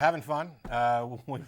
Having fun.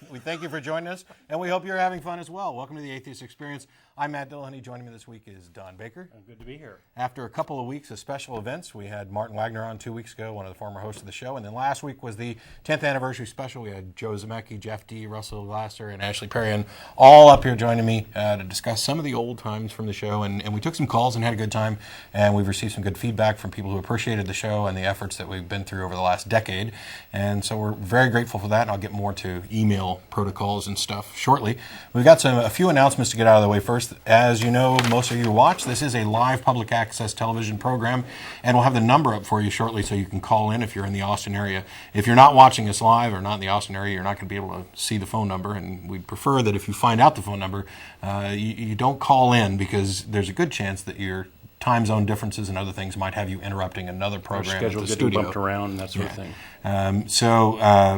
We thank you for joining us, and we hope you're having fun as well. Welcome to the Atheist Experience. I'm Matt Dillahunty. Joining me this week is Don Baker. Good to be here. After a couple of weeks of special events, we had Martin Wagner on 2 weeks ago, one of the former hosts of the show, and then last week was the 10th anniversary special. We had Joe Zemecki, Jeff D., Russell Glasser, and Ashley Perrion all up here joining me to discuss some of the old times from the show, and we took some calls and had a good time, and we've received some good feedback from people who appreciated the show and the efforts that we've been through over the last decade, and so we're very grateful for that, and I'll get more to email protocols and stuff shortly. We've got a few announcements to get out of the way first. As you know, most of you watch, this is a live public access television program, and we'll have the number up for you shortly so you can call in if you're in the Austin area. If you're not watching us live or not in the Austin area, you're not going to be able to see the phone number, and we'd prefer that if you find out the phone number, you don't call in, because there's a good chance that your time zone differences and other things might have you interrupting another program at the studio. Bumped around and that sort of thing.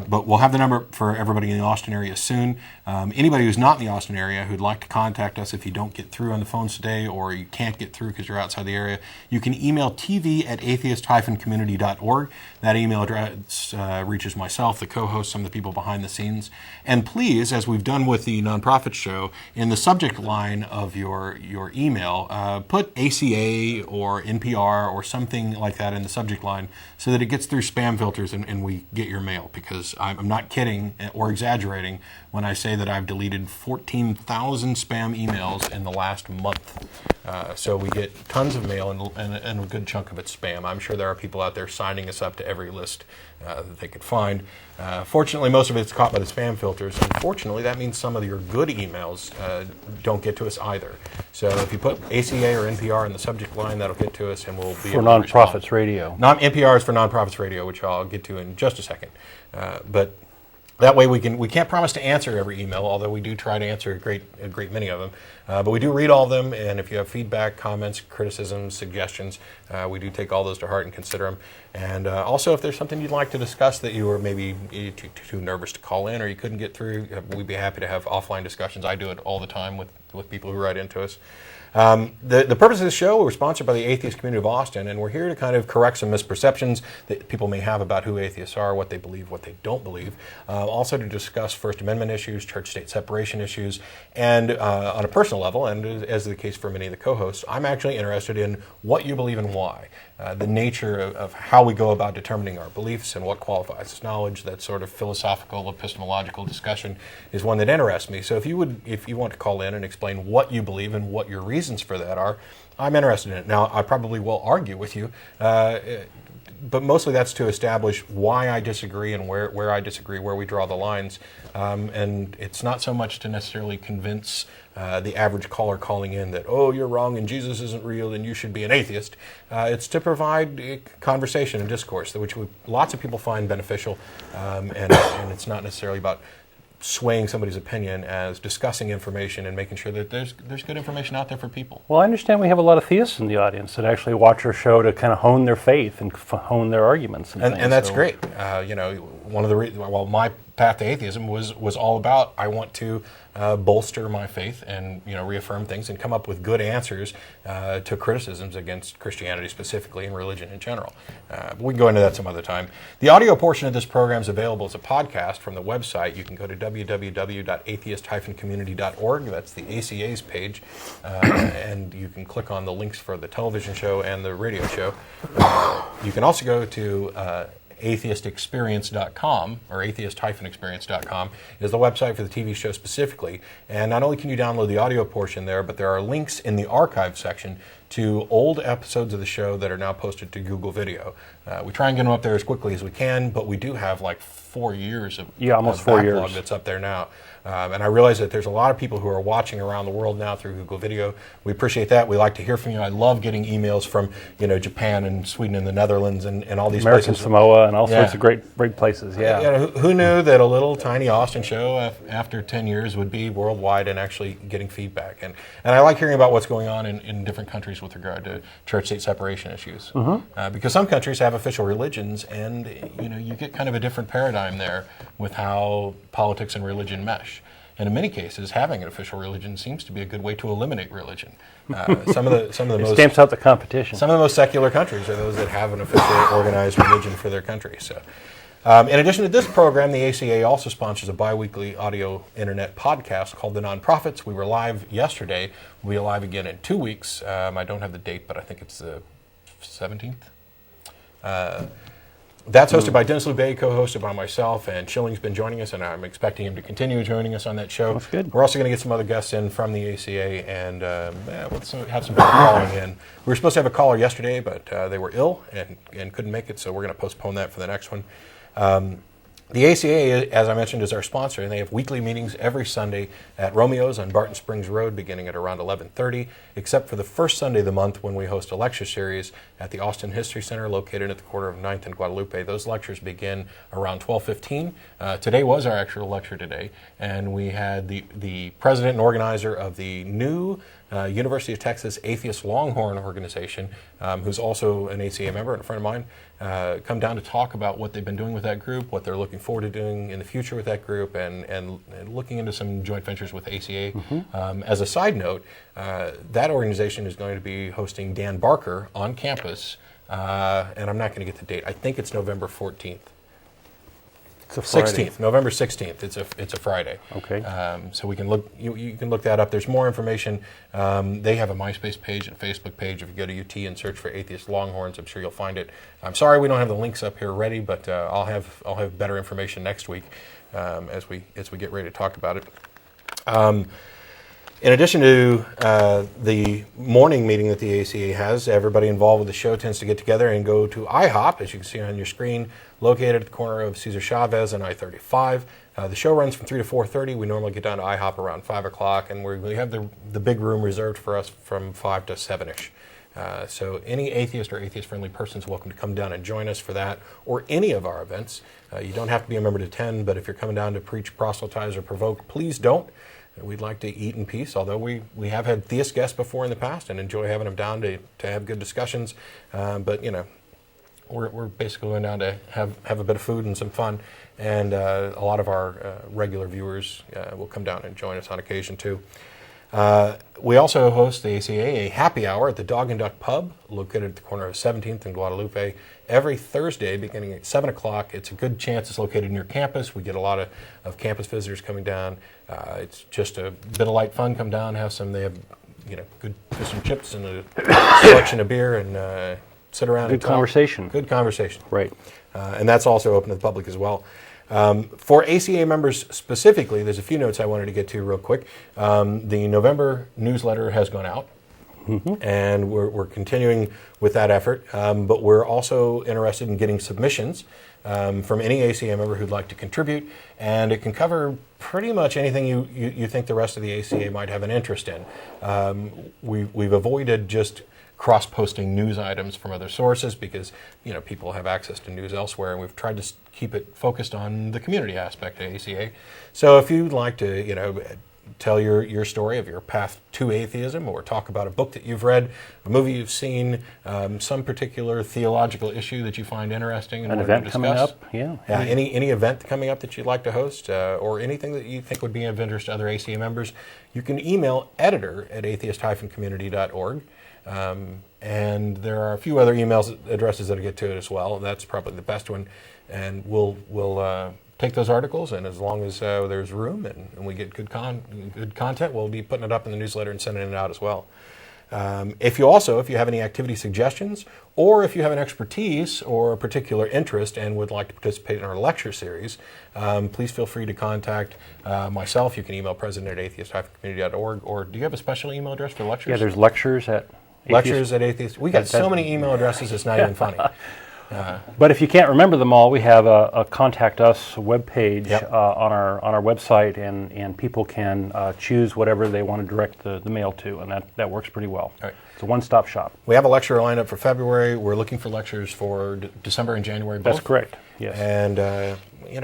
But we'll have the number for everybody in the Austin area soon. Anybody who's not in the Austin area who'd like to contact us if you don't get through on the phones today, or you can't get through because you're outside the area, you can email tv@atheist-community.org. That email address reaches myself, the co-host, some of the people behind the scenes. And please, as we've done with the nonprofit show, in the subject line of your email, put ACA or NPR or something like that in the subject line so that it gets through spam filters and we get your mail, because I'm not kidding or exaggerating when I say that I've deleted 14,000 spam emails in the last month. So we get tons of mail and a good chunk of it's spam. I'm sure there are people out there signing us up to every list that they could find. Fortunately, most of it's caught by the spam filters. Unfortunately, that means some of your good emails don't get to us either. So if you put ACA or NPR in the subject line, that'll get to us, and we'll be for Nonprofits Radio. NPR is for Nonprofits Radio, which I'll get to in just a second. But that way we can't promise to answer every email, although we do try to answer a great many of them. But we do read all of them, and if you have feedback, comments, criticisms, suggestions, we do take all those to heart and consider them. And also, if there's something you'd like to discuss that you were maybe too nervous to call in or you couldn't get through, we'd be happy to have offline discussions. I do it all the time with people who write into us. The purpose of the show, we're sponsored by the Atheist Community of Austin, and we're here to kind of correct some misperceptions that people may have about who atheists are, what they believe, what they don't believe. Also to discuss First Amendment issues, church-state separation issues, and on a personal level, and as is the case for many of the co-hosts, I'm actually interested in what you believe and why. The nature of how we go about determining our beliefs and what qualifies as knowledge. That sort of philosophical, epistemological discussion is one that interests me. So if you want to call in and explain what you believe and what your reasons for that are, I'm interested in it. Now, I probably will argue with you, but mostly that's to establish why I disagree and where I disagree, where we draw the lines. And it's not so much to necessarily convince the average caller calling in that, oh, you're wrong and Jesus isn't real and you should be an atheist. It's to provide conversation and discourse, which lots of people find beneficial, and it's not necessarily about swaying somebody's opinion, as discussing information and making sure that there's good information out there for people. Well, I understand we have a lot of theists in the audience that actually watch our show to kind of hone their faith and hone their arguments. And that's great. One of the reasons, my path to atheism was all about, I want to bolster my faith and reaffirm things and come up with good answers to criticisms against Christianity specifically and religion in general. We can go into that some other time. The audio portion of this program is available as a podcast from the website. You can go to www.atheist-community.org. That's the ACA's page, and you can click on the links for the television show and the radio show. You can also go to atheistexperience.com, or atheist-experience.com is the website for the TV show specifically. And not only can you download the audio portion there, but there are links in the archive section to old episodes of the show that are now posted to Google Video. We try and get them up there as quickly as we can, but we do have like 4 years of almost 4 years backlog that's up there now. And I realize that there's a lot of people who are watching around the world now through Google Video. We appreciate that. We like to hear from you. I love getting emails from Japan and Sweden and the Netherlands and all these American places. Samoa and all sorts of great places. Who knew that a little tiny Austin show after 10 years would be worldwide and actually getting feedback. And I like hearing about what's going on in different countries with regard to church-state separation issues. Because some countries have official religions, and you get kind of a different paradigm there with how politics and religion mesh. And in many cases, having an official religion seems to be a good way to eliminate religion. Some of the most stamps out the competition. Some of the most secular countries are those that have an official organized religion for their country. So In addition to this program, the ACA also sponsors a bi-weekly audio internet podcast called The Nonprofits. We were live yesterday. We'll be live again in 2 weeks. I don't have the date, but I think it's the 17th. That's hosted by Dennis Lubay, co-hosted by myself, and Schilling's been joining us, and I'm expecting him to continue joining us on that show. That's good. We're also going to get some other guests in from the ACA, and we'll have some people calling in. We were supposed to have a caller yesterday, but they were ill and couldn't make it, so we're going to postpone that for the next one. The ACA, as I mentioned, is our sponsor, and they have weekly meetings every Sunday at Romeo's on Barton Springs Road, beginning at around 11:30, except for the first Sunday of the month when we host a lecture series at the Austin History Center, located at the corner of 9th and Guadalupe. Those lectures begin around 12:15. Today was our actual lecture today, and we had the president and organizer of the new University of Texas Atheist Longhorn organization, who's also an ACA member and a friend of mine, come down to talk about what they've been doing with that group, what they're looking forward to doing in the future with that group, and looking into some joint ventures with ACA. As a side note, that organization is going to be hosting Dan Barker on campus, and I'm not going to get the date. I think it's November 14th. It's a Friday. 16th, November 16th. It's a Friday. Okay. So we can look. You can look that up. There's more information. They have a MySpace page and a Facebook page. If you go to UT and search for Atheist Longhorns, I'm sure you'll find it. I'm sorry we don't have the links up here ready, but I'll have better information next week as we get ready to talk about it. In addition to the morning meeting that the ACA has, everybody involved with the show tends to get together and go to IHOP, as you can see on your screen, located at the corner of Cesar Chavez and I-35. The show runs from 3 to 4:30. We normally get down to IHOP around 5 o'clock, and we have the big room reserved for us from 5 to 7-ish. So any atheist or atheist-friendly person is welcome to come down and join us for that or any of our events. You don't have to be a member to attend, but if you're coming down to preach, proselytize, or provoke, please don't. We'd like to eat in peace, although we have had theist guests before in the past and enjoy having them down to have good discussions. But, we're basically going down to have a bit of food and some fun. And a lot of our regular viewers will come down and join us on occasion, too. We also host the ACA a happy hour at the Dog and Duck Pub, located at the corner of 17th and Guadalupe, every Thursday beginning at 7 o'clock. It's a good chance it's located near campus. We get a lot of campus visitors coming down. It's just a bit of light fun. Come down, they have good fish and chips and a selection of beer, and sit around and talk. Conversation. Good conversation. Right. And that's also open to the public as well. For ACA members specifically, there's a few notes I wanted to get to real quick. The November newsletter has gone out, and we're continuing with that effort. But we're also interested in getting submissions from any ACA member who'd like to contribute, and it can cover pretty much anything you think the rest of the ACA might have an interest in. We've avoided just cross-posting news items from other sources because people have access to news elsewhere, and we've tried to keep it focused on the community aspect of ACA. So if you'd like to tell your story of your path to atheism, or talk about a book that you've read, a movie you've seen, some particular theological issue that you find interesting and an want to event discuss, coming up, any event coming up that you'd like to host, or anything that you think would be of interest to other ACA members, you can email editor@atheist-community.org. And there are a few other emails addresses that'll get to it as well. That's probably the best one. And we'll take those articles, and as long as there's room and we get good content, we'll be putting it up in the newsletter and sending it out as well. If you have any activity suggestions, or if you have an expertise or a particular interest and would like to participate in our lecture series, please feel free to contact myself. You can email president@atheist-community.org, or do you have a special email address for lectures? Yeah, there's lectures at Atheist. We got so many email addresses, it's not even funny. But if you can't remember them all, we have a contact us webpage on our website, and people can choose whatever they want to direct the mail to, and that works pretty well. All right. It's a one-stop shop. We have a lecture lined up for February. We're looking for lectures for December and January both. That's correct. Yes. And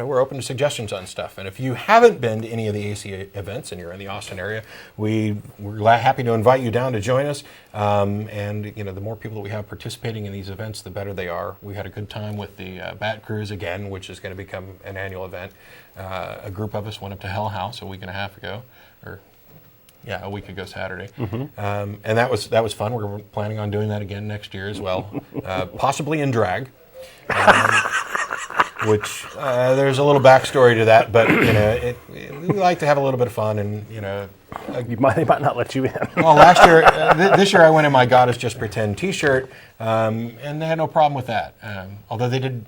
we're open to suggestions on stuff. And if you haven't been to any of the ACA events and you're in the Austin area, we're happy to invite you down to join us. And the more people that we have participating in these events, the better they are. We had a good time with the Bat Cruise again, which is going to become an annual event. A group of us went up to Hell House a week and a half ago, a week ago Saturday, and that was fun. We're planning on doing that again next year as well, possibly in drag. which there's a little backstory to that, but we like to have a little bit of fun, and They might not let you in. well, last year, this year I went in my God is Just Pretend T-shirt, and they had no problem with that. Although they did,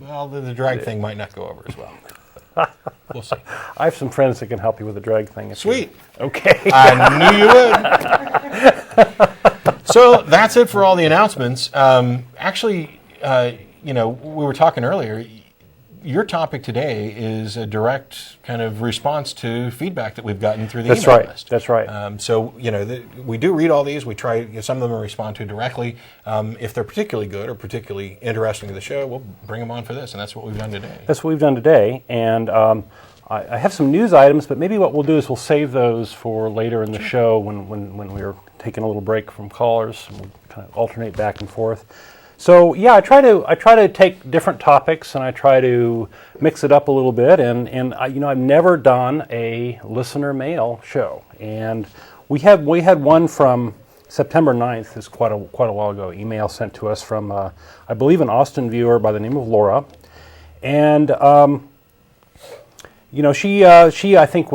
well, the drag thing might not go over as well. But we'll see. I have some friends that can help you with the drag thing. Sweet. Okay. I knew you would. So that's it for all the announcements. Actually, we were talking earlier. Your topic today is a direct kind of response to feedback that we've gotten through the email list. That's right. So, we do read all these. We try, some of them we respond to directly. If they're particularly good or particularly interesting to the show, we'll bring them on for this, and that's what we've done today. That's what we've done today, and I have some news items, but maybe what we'll do is we'll save those for later in the show when we're taking a little break from callers, and we'll kind of alternate back and forth. So yeah, I try to take different topics and I try to mix it up a little bit. And I've never done a listener mail show, and we had one from September 9th. Is quite a while ago. Email sent to us from I believe an Austin viewer by the name of Laura, and she I think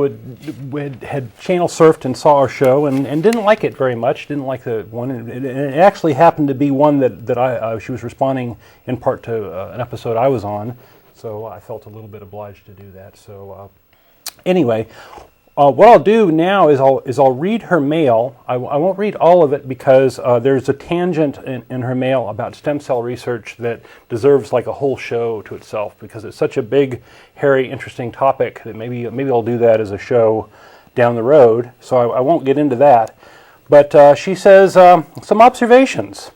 had channel surfed and saw our show and didn't like it very much. Didn't like the one. And it actually happened to be one that she was responding in part to an episode I was on, so I felt a little bit obliged to do that. So anyway, what I'll do now is I'll read her mail. I won't read all of it because there's a tangent in her mail about stem cell research that deserves like a whole show to itself, because it's such a big, hairy, interesting topic that maybe I'll do that as a show down the road. So I won't get into that. But she says, some observations.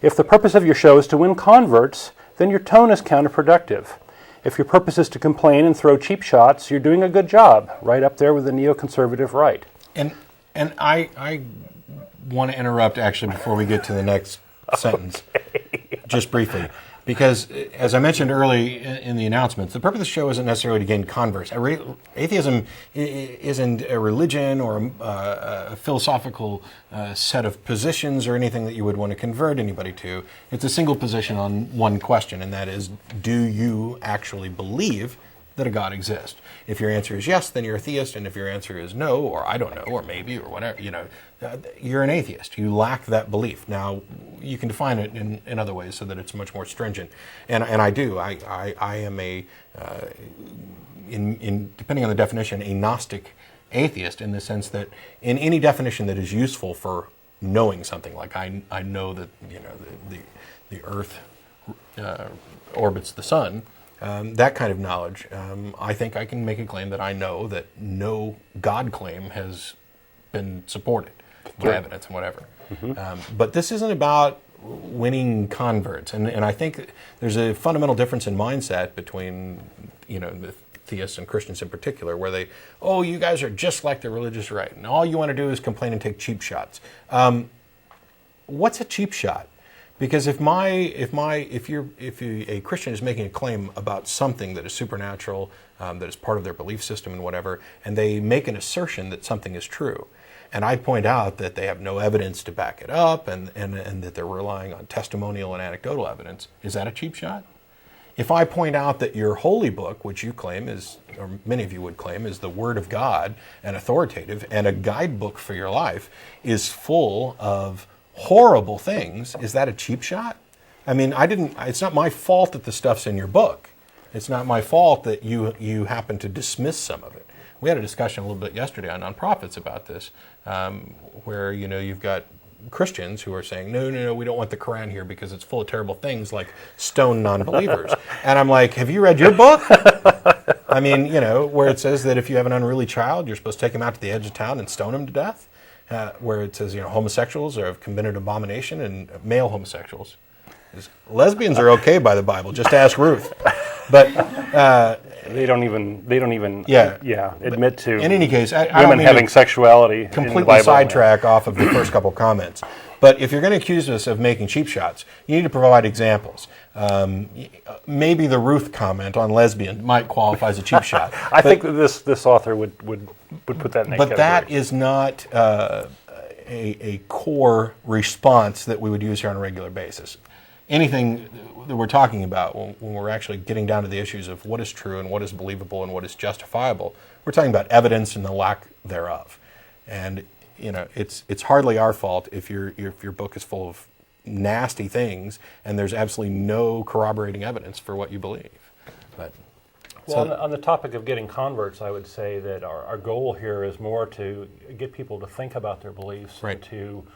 If the purpose of your show is to win converts, then your tone is counterproductive. If your purpose is to complain and throw cheap shots, you're doing a good job, right up there with the neoconservative right. And I want to interrupt actually before we get to the next sentence, just briefly, because as I mentioned early in the announcements, the purpose of the show isn't necessarily to gain converts. Atheism isn't a religion or a philosophical set of positions or anything that you would want to convert anybody to. It's a single position on one question, and that is, do you actually believe that a God exists? If your answer is yes, then you're a theist, and if your answer is no, or I don't know, or maybe, or whatever, you're an atheist. You lack that belief. Now, you can define it in other ways so that it's much more stringent, and I do. I am depending on the definition, a Gnostic atheist, in the sense that in any definition that is useful for knowing something, like I know that the Earth orbits the sun. That kind of knowledge, I think I can make a claim that I know that no God claim has been supported by evidence and whatever. Mm-hmm. But this isn't about winning converts, and I think there's a fundamental difference in mindset between the theists and Christians in particular, where you guys are just like the religious right, and all you want to do is complain and take cheap shots. What's a cheap shot? Because if a Christian is making a claim about something that is supernatural, that is part of their belief system and whatever, and they make an assertion that something is true, and I point out that they have no evidence to back it up, and that they're relying on testimonial and anecdotal evidence, is that a cheap shot? If I point out that your holy book, which you claim is, or many of you would claim, is the Word of God and authoritative, and a guidebook for your life, is full of horrible things, is that a cheap shot? I mean, it's not my fault that the stuff's in your book. It's not my fault that you happen to dismiss some of it. We had a discussion a little bit yesterday on nonprofits about this, where you've got Christians who are saying, no, we don't want the Quran here because it's full of terrible things like stone non-believers. And I'm like, have you read your book? I mean, where it says that if you have an unruly child, you're supposed to take him out to the edge of town and stone him to death. Where it says, homosexuals have committed abomination, and male homosexuals. Lesbians are okay by the Bible. Just ask Ruth. But they don't even admit to. In any case, I women don't mean having sexuality. Completely sidetrack off of the first couple comments. But if you're going to accuse us of making cheap shots, you need to provide examples. Maybe the Ruth comment on lesbian might qualify as a cheap shot. I think that this author would put that in that category. But that is not a core response that we would use here on a regular basis. anything that we're talking about, when we're actually getting down to the issues of what is true and what is believable and what is justifiable, we're talking about evidence and the lack thereof. And it's hardly our fault if your book is full of nasty things and there's absolutely no corroborating evidence for what you believe. But well, on the topic of getting converts, I would say that our goal here is more to get people to think about their beliefs, right, and to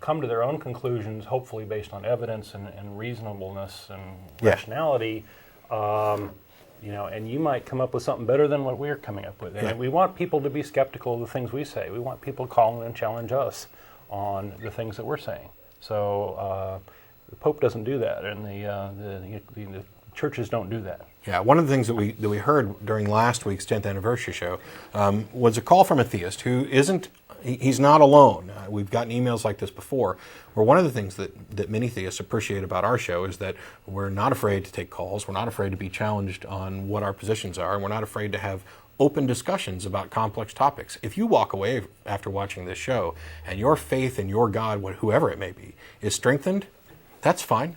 come to their own conclusions, hopefully based on evidence and reasonableness and rationality. And you might come up with something better than what we're coming up with. And we want people to be skeptical of the things we say. We want people to call and challenge us on the things that we're saying. So the Pope doesn't do that, and the churches don't do that. Yeah, one of the things that we heard during last week's 10th anniversary show was a call from a theist who he's not alone. We've gotten emails like this before, where one of the things that many theists appreciate about our show is that we're not afraid to take calls, we're not afraid to be challenged on what our positions are, and we're not afraid to have open discussions about complex topics. If you walk away after watching this show and your faith in your God, whoever it may be, is strengthened, that's fine.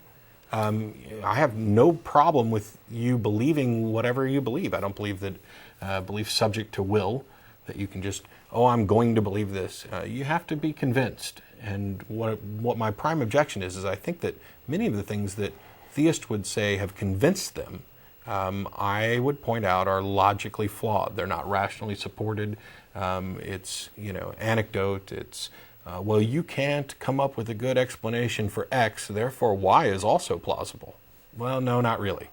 I have no problem with you believing whatever you believe. I don't believe that belief subject to will, that you can just, I'm going to believe this. You have to be convinced. And what my prime objection is I think that many of the things that theists would say have convinced them, I would point out are logically flawed. They're not rationally supported. It's anecdote. It's you can't come up with a good explanation for X, therefore Y is also plausible. Well, no, not really.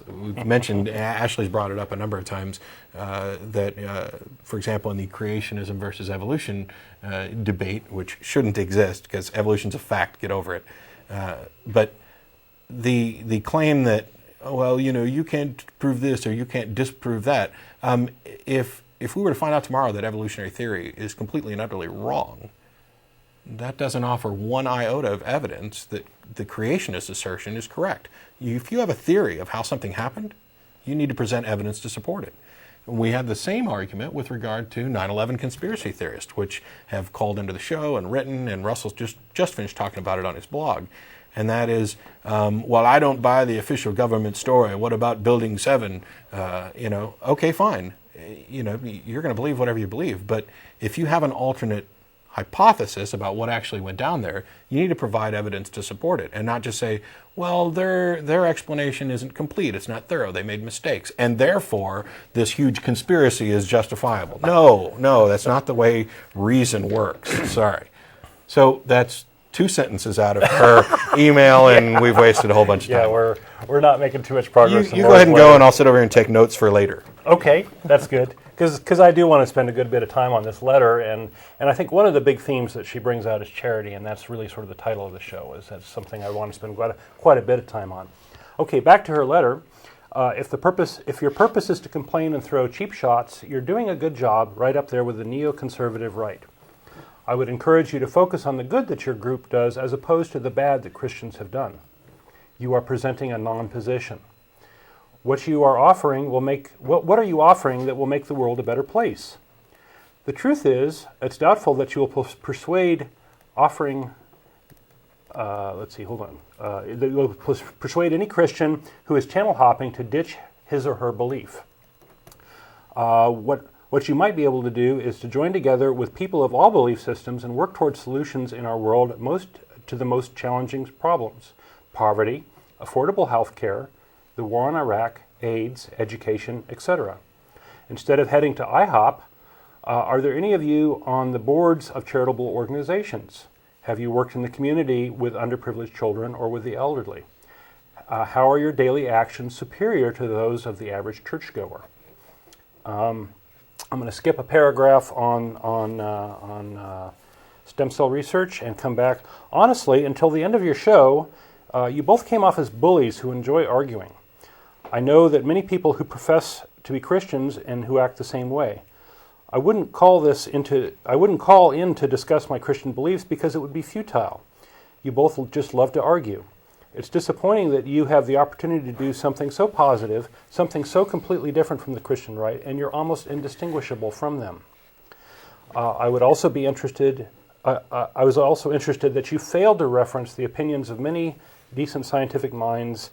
We've mentioned, Ashley's brought it up a number of times, that, for example, in the creationism versus evolution debate, which shouldn't exist because evolution's a fact, get over it. But the claim that, you can't prove this or you can't disprove that, if we were to find out tomorrow that evolutionary theory is completely and utterly wrong, that doesn't offer one iota of evidence that the creationist assertion is correct. If you have a theory of how something happened, you need to present evidence to support it. We have the same argument with regard to 9/11 conspiracy theorists, which have called into the show and written, and Russell's just finished talking about it on his blog. And that is, I don't buy the official government story. What about Building 7? Okay, fine. You're going to believe whatever you believe. But if you have an alternate hypothesis about what actually went down there, you need to provide evidence to support it and not just say, their explanation isn't complete, it's not thorough, they made mistakes, and therefore this huge conspiracy is justifiable. No, that's not the way reason works. Sorry. So that's 2 sentences out of her email, and we've wasted a whole bunch of time. Yeah, we're not making too much progress. You go ahead and go, and I'll sit over here and take notes for later. Okay, that's good. Because I do want to spend a good bit of time on this letter, and I think one of the big themes that she brings out is charity, and that's really sort of the title of the show. That's something I want to spend quite a bit of time on. Okay, back to her letter. If your purpose is to complain and throw cheap shots, you're doing a good job, right up there with the neoconservative right. I would encourage you to focus on the good that your group does as opposed to the bad that Christians have done. You are presenting a non-position. What you are offering what are you offering that will make the world a better place? The truth is, it's doubtful that you will persuade persuade any Christian who is channel hopping to ditch his or her belief. What you might be able to do is to join together with people of all belief systems and work towards solutions in our world to the most challenging problems: poverty, affordable health care, the war in Iraq, AIDS, education, etc. Instead of heading to IHOP, are there any of you on the boards of charitable organizations? Have you worked in the community with underprivileged children or with the elderly? How are your daily actions superior to those of the average churchgoer? I'm going to skip a paragraph on stem cell research and come back. Honestly, until the end of your show, you both came off as bullies who enjoy arguing. I know that many people who profess to be Christians and who act the same way. I wouldn't call in to discuss my Christian beliefs because it would be futile. You both just love to argue. It's disappointing that you have the opportunity to do something so positive, something so completely different from the Christian right, and you're almost indistinguishable from them. I was also interested that you failed to reference the opinions of many decent scientific minds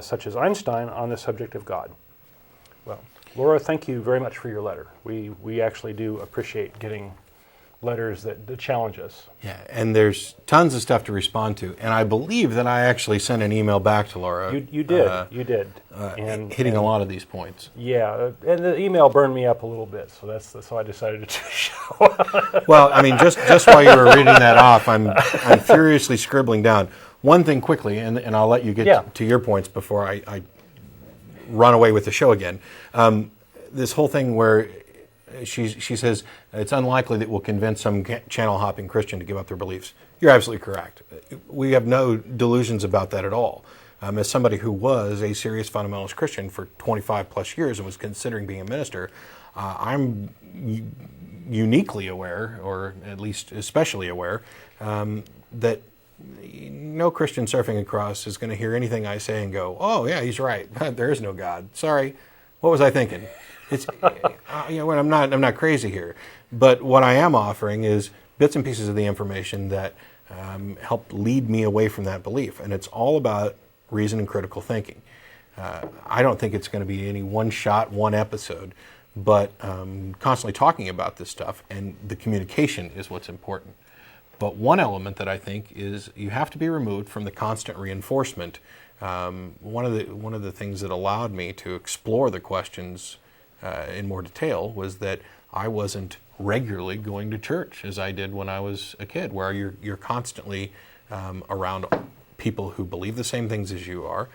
such as Einstein on the subject of God. Well, Laura, thank you very much for your letter. We actually do appreciate getting letters that challenge us. Yeah, and there's tons of stuff to respond to. And I believe that I actually sent an email back to Laura. You did. And hitting a lot of these points. Yeah, and the email burned me up a little bit, so I decided to show. Well, I mean, just while you were reading that off, I'm furiously scribbling down one thing quickly, and I'll let you get to your points before I run away with the show again. This whole thing where she says it's unlikely that we'll convince some channel hopping Christian to give up their beliefs. You're absolutely correct. We have no delusions about that at all. As somebody who was a serious fundamentalist Christian for 25 plus years and was considering being a minister, I'm uniquely aware, or at least especially aware, that no Christian surfing across is going to hear anything I say and go, "Oh yeah, he's right. There is no God. Sorry, what was I thinking?" It's I'm not crazy here, but what I am offering is bits and pieces of the information that help lead me away from that belief, and it's all about reason and critical thinking. I don't think it's going to be any one shot, one episode, but constantly talking about this stuff, and the communication is what's important. But one element that I think is you have to be removed from the constant reinforcement. One of the things that allowed me to explore the questions in more detail was that I wasn't regularly going to church as I did when I was a kid, where you're constantly around people who believe the same things as you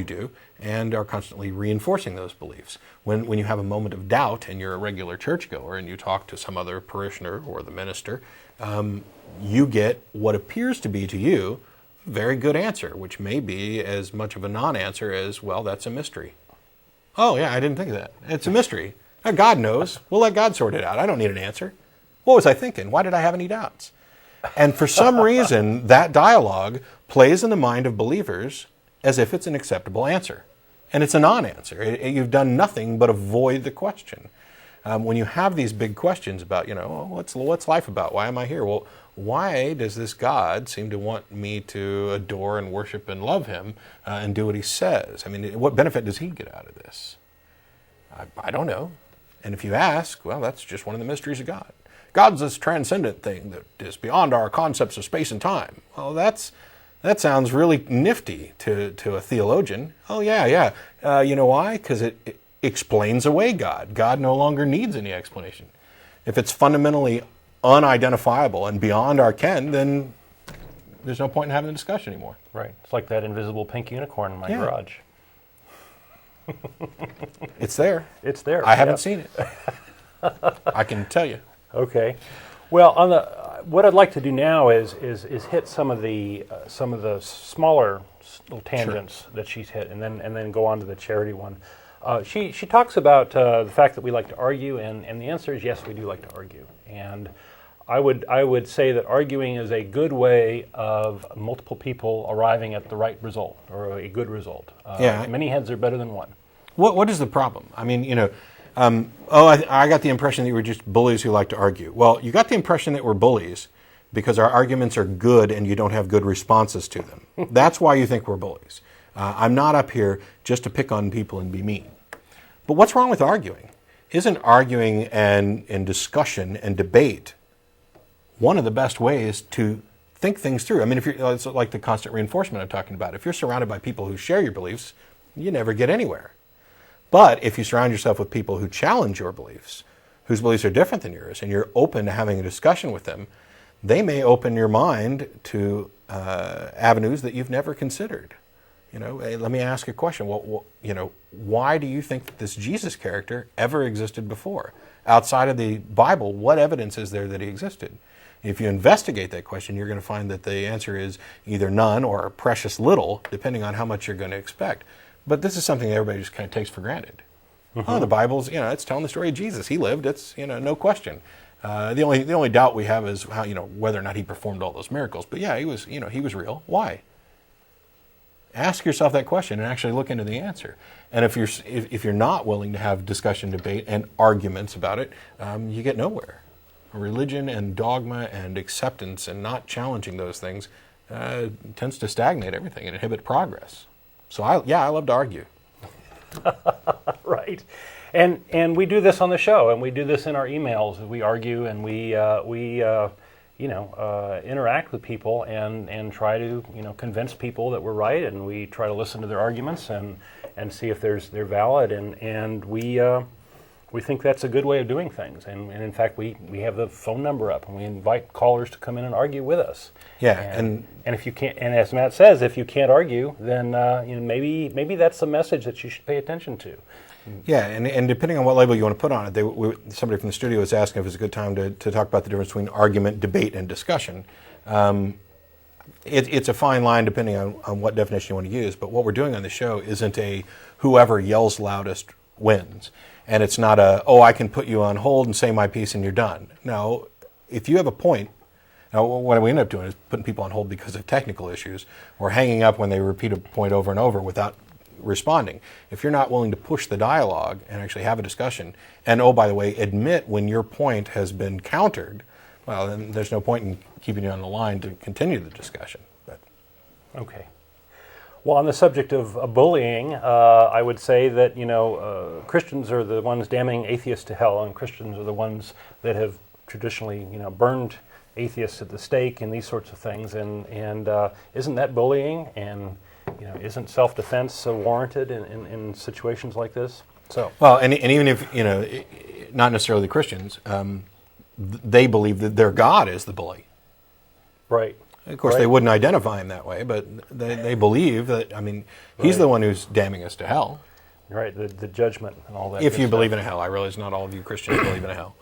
do, and are constantly reinforcing those beliefs. When you have a moment of doubt and you're a regular churchgoer and you talk to some other parishioner or the minister, you get what appears to be to you a very good answer, which may be as much of a non-answer as, well, that's a mystery. Oh yeah, I didn't think of that. It's a mystery. God knows. We'll let God sort it out. I don't need an answer. What was I thinking? Why did I have any doubts? And for some reason, that dialogue plays in the mind of believers as if it's an acceptable answer. And it's a non-answer. You've done nothing but avoid the question. When you have these big questions about, what's life about? Why am I here? Well, why does this God seem to want me to adore and worship and love him and do what he says? I mean, what benefit does he get out of this? I don't know. And if you ask, well, that's just one of the mysteries of God. God's this transcendent thing that is beyond our concepts of space and time. Well, that sounds really nifty to a theologian. Oh, yeah. You know why? Because it explains away God. God no longer needs any explanation. If it's fundamentally unidentifiable and beyond our ken, then there's no point in having the discussion anymore. Right. It's like that invisible pink unicorn in my garage. It's there. It's there. I haven't seen it. I can tell you. Okay. Well, what I'd like to do now is hit some of the smaller little tangents that she's hit, and then go on to the charity one. She talks about the fact that we like to argue, and the answer is yes, we do like to argue. And I would say that arguing is a good way of multiple people arriving at the right result, or a good result. Many heads are better than one. What is the problem? I mean, I got the impression that you were just bullies who like to argue. Well, you got the impression that we're bullies because our arguments are good and you don't have good responses to them. That's why you think we're bullies. I'm not up here just to pick on people and be mean. But what's wrong with arguing? Isn't arguing and discussion and debate one of the best ways to think things through? I mean, it's like the constant reinforcement I'm talking about. If you're surrounded by people who share your beliefs, you never get anywhere. But if you surround yourself with people who challenge your beliefs, whose beliefs are different than yours, and you're open to having a discussion with them, they may open your mind to avenues that you've never considered. Hey, let me ask a question. Why do you think that this Jesus character ever existed before? Outside of the Bible, what evidence is there that he existed? If you investigate that question, you're going to find that the answer is either none or precious little, depending on how much you're going to expect. But this is something that everybody just kind of takes for granted. Mm-hmm. Oh, the Bible's, it's telling the story of Jesus. He lived. It's, no question. The only doubt we have is how, whether or not he performed all those miracles. But yeah, he was real. Why? Ask yourself that question and actually look into the answer. And if you're not willing to have discussion, debate, and arguments about it, you get nowhere. Religion and dogma and acceptance and not challenging those things, tends to stagnate everything and inhibit progress. So I love to argue. Right. And we do this on the show, and we do this in our emails. We argue, and we interact with people and try to convince people that we're right, and we try to listen to their arguments and see if they're valid, and we think that's a good way of doing things. And in fact, we have the phone number up, and we invite callers to come in and argue with us. Yeah, and if you can't, and as Matt says, if you can't argue, then maybe that's a message that you should pay attention to. Yeah, and depending on what label you want to put on it, somebody from the studio was asking if it's a good time to talk about the difference between argument, debate, and discussion. It's a fine line depending on what definition you want to use, but what we're doing on the show isn't a whoever yells loudest wins. And it's not I can put you on hold and say my piece and you're done. No, if you have a point, now what we end up doing is putting people on hold because of technical issues or hanging up when they repeat a point over and over without responding. If you're not willing to push the dialogue and actually have a discussion, and by the way, admit when your point has been countered, well, then there's no point in keeping you on the line to continue the discussion. But. Okay. Well, on the subject of bullying, I would say that Christians are the ones damning atheists to hell, and Christians are the ones that have traditionally burned atheists at the stake and these sorts of things. And isn't that bullying? And isn't self-defense warranted in situations like this? So well, and even if not necessarily the Christians, they believe that their God is the bully. Right. Of course, they wouldn't identify him that way, but they believe that, he's the one who's damning us to hell. Right, the judgment and all that. If you believe in a hell. I realize not all of you Christians believe in a hell.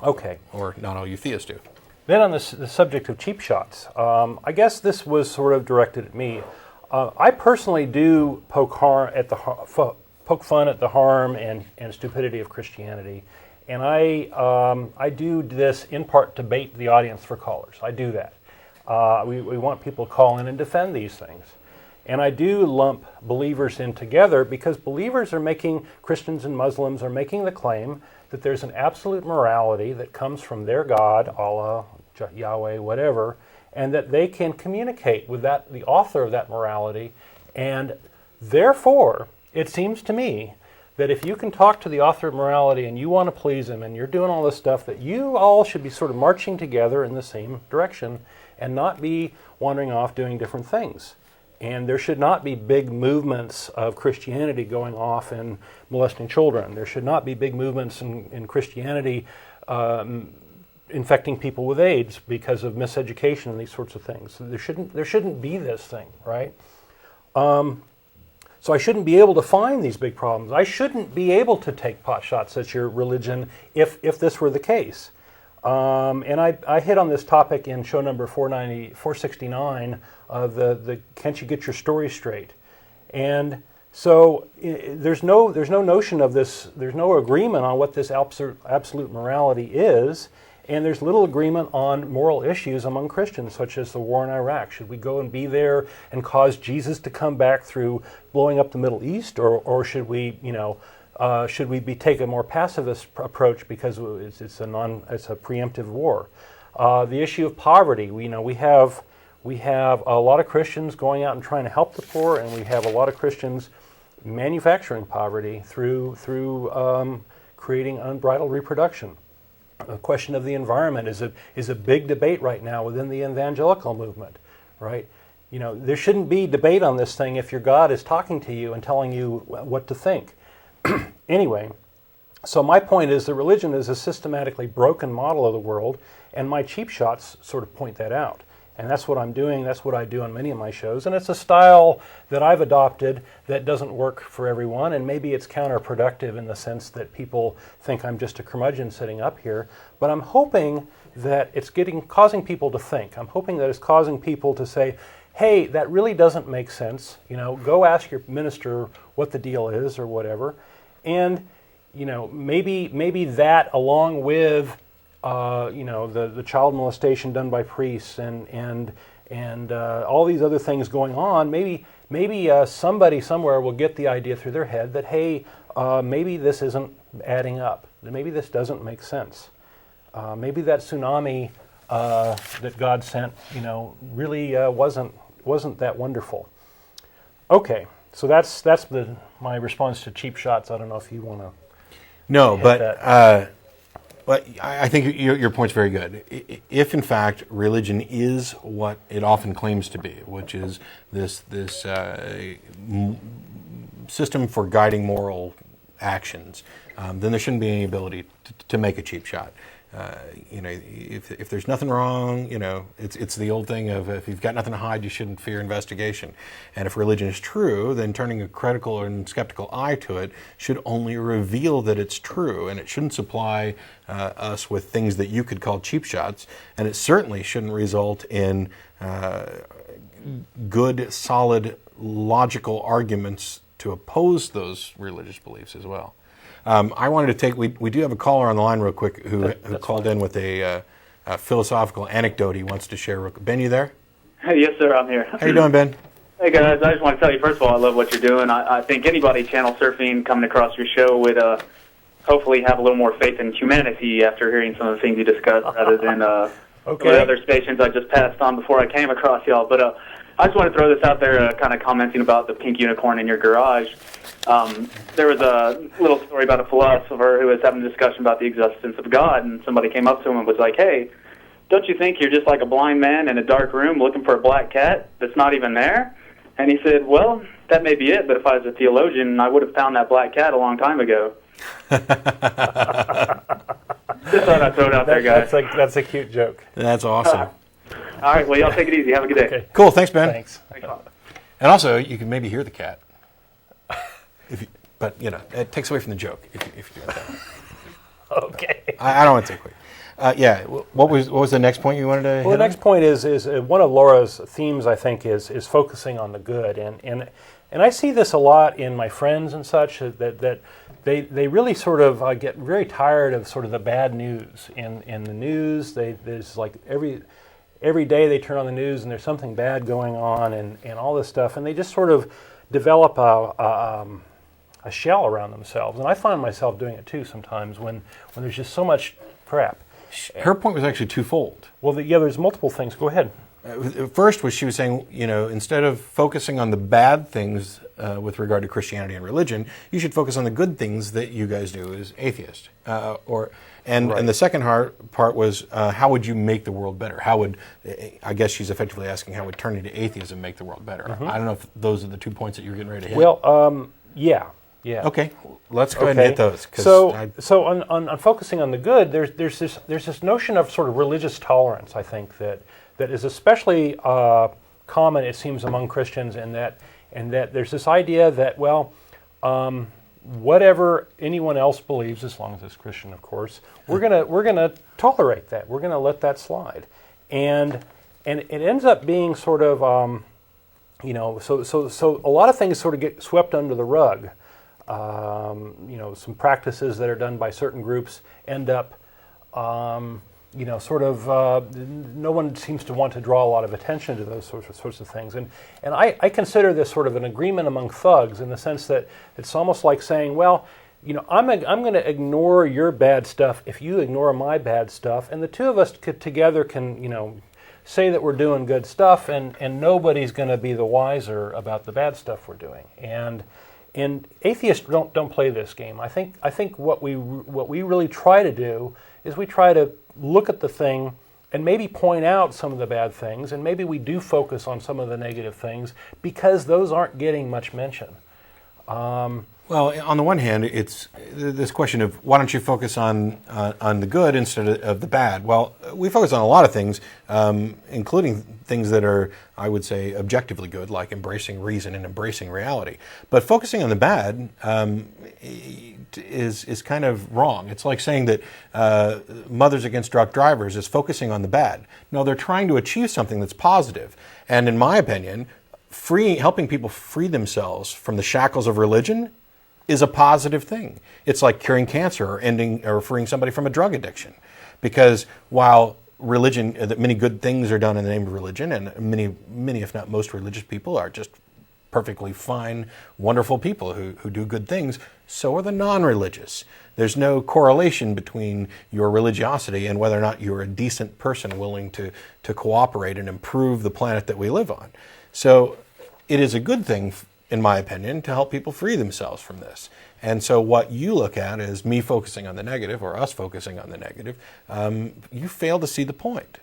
Okay. Or not all you theists do. Then on the subject of cheap shots, I guess this was sort of directed at me. I personally do poke fun at the harm and stupidity of Christianity, and I do this in part to bait the audience for callers. I do that. We want people to call in and defend these things. And I do lump believers in together because Christians and Muslims are making the claim that there's an absolute morality that comes from their God, Allah, Yahweh, whatever, and that they can communicate with the author of that morality. And therefore, it seems to me that if you can talk to the author of morality and you want to please him and you're doing all this stuff, that you all should be sort of marching together in the same direction and not be wandering off doing different things. And there should not be big movements of Christianity going off and molesting children. There should not be big movements in Christianity infecting people with AIDS because of miseducation and these sorts of things. So there shouldn't be this thing, right? So I shouldn't be able to find these big problems. I shouldn't be able to take pot shots at your religion if this were the case. And I hit on this topic in show number 469 of the Can't You Get Your Story Straight? And so there's no notion of this, there's no agreement on what this absolute morality is, and there's little agreement on moral issues among Christians, such as the war in Iraq. Should we go and be there and cause Jesus to come back through blowing up the Middle East, or should we, take a more pacifist approach because it's a preemptive war? The issue of poverty. We have a lot of Christians going out and trying to help the poor, and we have a lot of Christians manufacturing poverty through creating unbridled reproduction. The question of the environment is a big debate right now within the evangelical movement, right? There shouldn't be debate on this thing if your God is talking to you and telling you what to think. Anyway, so my point is that religion is a systematically broken model of the world, and my cheap shots sort of point that out. And that's what I'm doing. That's what I do on many of my shows. And it's a style that I've adopted that doesn't work for everyone. And maybe it's counterproductive in the sense that people think I'm just a curmudgeon sitting up here. But I'm hoping that it's causing people to think. I'm hoping that it's causing people to say, hey, that really doesn't make sense. Go ask your minister what the deal is or whatever. And, maybe that along with the child molestation done by priests and all these other things going on, maybe somebody somewhere will get the idea through their head that, hey, maybe this isn't adding up. Maybe this doesn't make sense. Maybe that tsunami that God sent, really wasn't that wonderful. Okay, so that's my response to cheap shots. I don't know if you want to. No, but I think your point's very good. If in fact religion is what it often claims to be, which is this system for guiding moral actions, then there shouldn't be any ability to make a cheap shot. If there's nothing wrong, it's the old thing of if you've got nothing to hide, you shouldn't fear investigation. And if religion is true, then turning a critical and skeptical eye to it should only reveal that it's true, and it shouldn't supply us with things that you could call cheap shots, and it certainly shouldn't result in good, solid, logical arguments to oppose those religious beliefs as well. I wanted to take, we do have a caller on the line real quick who called in with a philosophical anecdote he wants to share. Ben, you there? Hey, yes, sir, I'm here. How you doing, Ben? Hey, guys, I just want to tell you, first of all, I love what you're doing. I think anybody channel surfing coming across your show would hopefully have a little more faith in humanity after hearing some of the things you discussed rather than some of the other stations I just passed on before I came across y'all. But I just want to throw this out there, kind of commenting about the pink unicorn in your garage. There was a little story about a philosopher who was having a discussion about the existence of God, and somebody came up to him and was like, hey, don't you think you're just like a blind man in a dark room looking for a black cat that's not even there? And he said, well, that may be it, but if I was a theologian, I would have found that black cat a long time ago. Just thought I'd throw it out there, guys. That's a cute joke. That's awesome. All right, well, y'all take it easy. Have a good day. Okay. Cool, thanks, Ben. Thanks. And also, you can maybe hear the cat. But it takes away from the joke if you do it that way. Okay. I don't want to take away. What was the next point you wanted to hit Well, the next point is one of Laura's themes, I think, is focusing on the good. And I see this a lot in my friends and such, that they really sort of get very tired of sort of the bad news. In the news, there's like every day they turn on the news and there's something bad going on and all this stuff. And they just sort of develop a shell around themselves. And I find myself doing it too sometimes when there's just so much crap. Her point was actually twofold. Well, there's multiple things. Go ahead. First was she was saying, instead of focusing on the bad things with regard to Christianity and religion, you should focus on the good things that you guys do as atheists. And the second part was, how would you make the world better? I guess she's effectively asking, how would turning to atheism make the world better? Mm-hmm. I don't know if those are the 2 points that you're getting ready to hit. Well, yeah. Okay, let's go ahead and hit those. So on focusing on the good, there's this notion of sort of religious tolerance, I think, that is especially common, it seems, among Christians, and that there's this idea that, well, whatever anyone else believes, as long as it's Christian, of course, we're gonna tolerate that. We're gonna let that slide, and it ends up being sort of so a lot of things sort of get swept under the rug. Some practices that are done by certain groups end up, no one seems to want to draw a lot of attention to those sorts of things. And I consider this sort of an agreement among thugs in the sense that it's almost like saying, well, I'm going to ignore your bad stuff if you ignore my bad stuff, and the two of us together can, say that we're doing good stuff, and nobody's going to be the wiser about the bad stuff we're doing. And atheists don't play this game. I think what we really try to do is we try to look at the thing and maybe point out some of the bad things, and maybe we do focus on some of the negative things because those aren't getting much mention. Well, on the one hand, it's this question of why don't you focus on the good instead of the bad? Well, we focus on a lot of things, including things that are, I would say, objectively good, like embracing reason and embracing reality. But focusing on the bad is kind of wrong. It's like saying that Mothers Against Drunk Drivers is focusing on the bad. No, they're trying to achieve something that's positive. And in my opinion, helping people free themselves from the shackles of religion is a positive thing. It's like curing cancer or freeing somebody from a drug addiction. Because while many good things are done in the name of religion, and many, if not most religious people are just perfectly fine, wonderful people who do good things. So are the non-religious. There's no correlation between your religiosity and whether or not you're a decent person willing to cooperate and improve the planet that we live on. So it is a good thing, in my opinion, to help people free themselves from this. And so what you look at is me focusing on the negative, or us focusing on the negative. You fail to see the point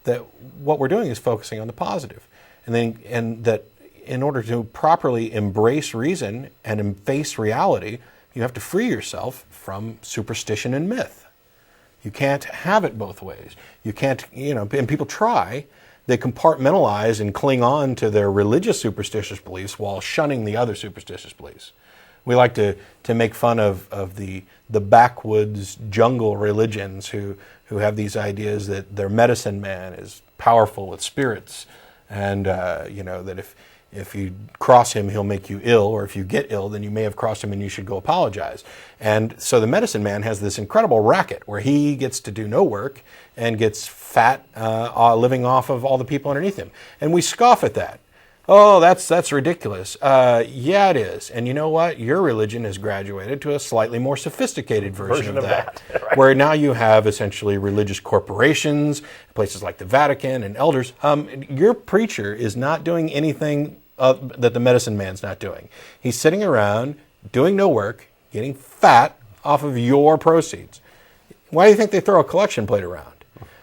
that what we're doing is focusing on the positive. And that in order to properly embrace reason and face reality, you have to free yourself from superstition and myth. You can't have it both ways. You can't, and people try. They compartmentalize and cling on to their religious superstitious beliefs while shunning the other superstitious beliefs. We like to make fun of the backwoods jungle religions who have these ideas that their medicine man is powerful with spirits, and that if you cross him, he'll make you ill, or if you get ill, then you may have crossed him and you should go apologize. And so the medicine man has this incredible racket where he gets to do no work and gets fat living off of all the people underneath him. And we scoff at that. Oh, that's ridiculous. Yeah, it is. And you know what? Your religion has graduated to a slightly more sophisticated version of that. Right. Where now you have essentially religious corporations, places like the Vatican and elders. Your preacher is not doing anything that the medicine man's not doing. He's sitting around doing no work, getting fat off of your proceeds. Why do you think they throw a collection plate around?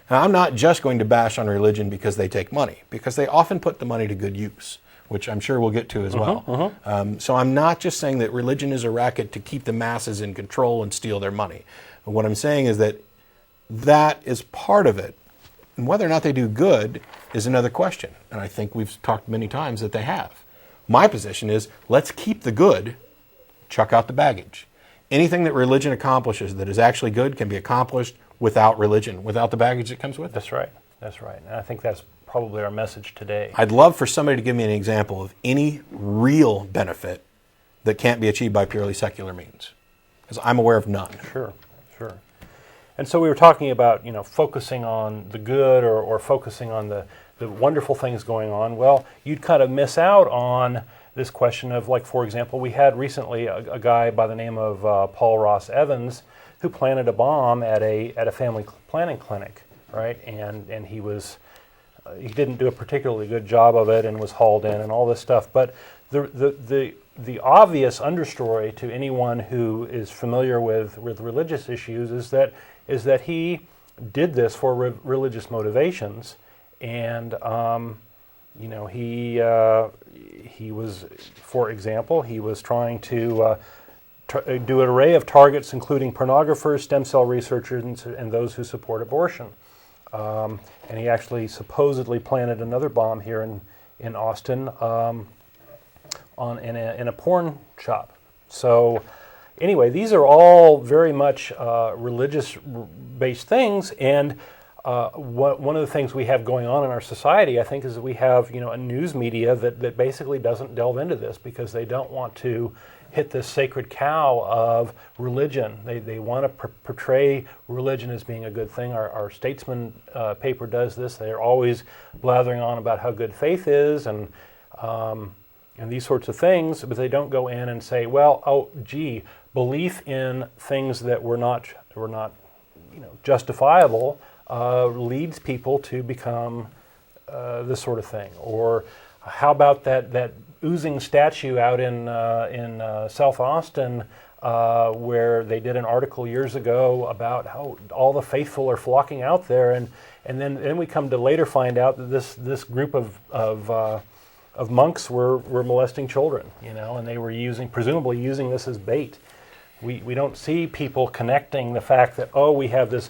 Now, I'm not just going to bash on religion because they take money, because they often put the money to good use, which I'm sure we'll get to as well. So I'm not just saying that religion is a racket to keep the masses in control and steal their money. But what I'm saying is that is part of it. And whether or not they do good is another question. And I think we've talked many times that they have. My position is, let's keep the good, chuck out the baggage. Anything that religion accomplishes that is actually good can be accomplished without religion, without the baggage that comes with it. That's right. That's right. And I think that's probably our message today. I'd love for somebody to give me an example of any real benefit that can't be achieved by purely secular means, because I'm aware of none. Sure. And so we were talking about, focusing on the good or focusing on the wonderful things going on. Well, you'd kind of miss out on this question of, like, for example, we had recently a guy by the name of Paul Ross Evans who planted a bomb at a family planning clinic, right? And he didn't do a particularly good job of it and was hauled in and all this stuff. But the obvious understory to anyone who is familiar with religious issues is that he did this for religious motivations, and he was, for example, he was trying to do an array of targets, including pornographers, stem cell researchers, and those who support abortion. And he actually supposedly planted another bomb here in Austin in a porn shop. Anyway, these are all very much religious-based things, and one of the things we have going on in our society, I think, is that we have a news media that basically doesn't delve into this because they don't want to hit this sacred cow of religion. They want to portray religion as being a good thing. Our Statesman paper does this. They're always blathering on about how good faith is and these sorts of things, but they don't go in and say, belief in things that were not justifiable leads people to become this sort of thing. Or how about that oozing statue out in South Austin, where they did an article years ago about how all the faithful are flocking out there, and then we come to later find out that this group of monks were molesting children, and they were presumably using this as bait. We don't see people connecting the fact that, we have this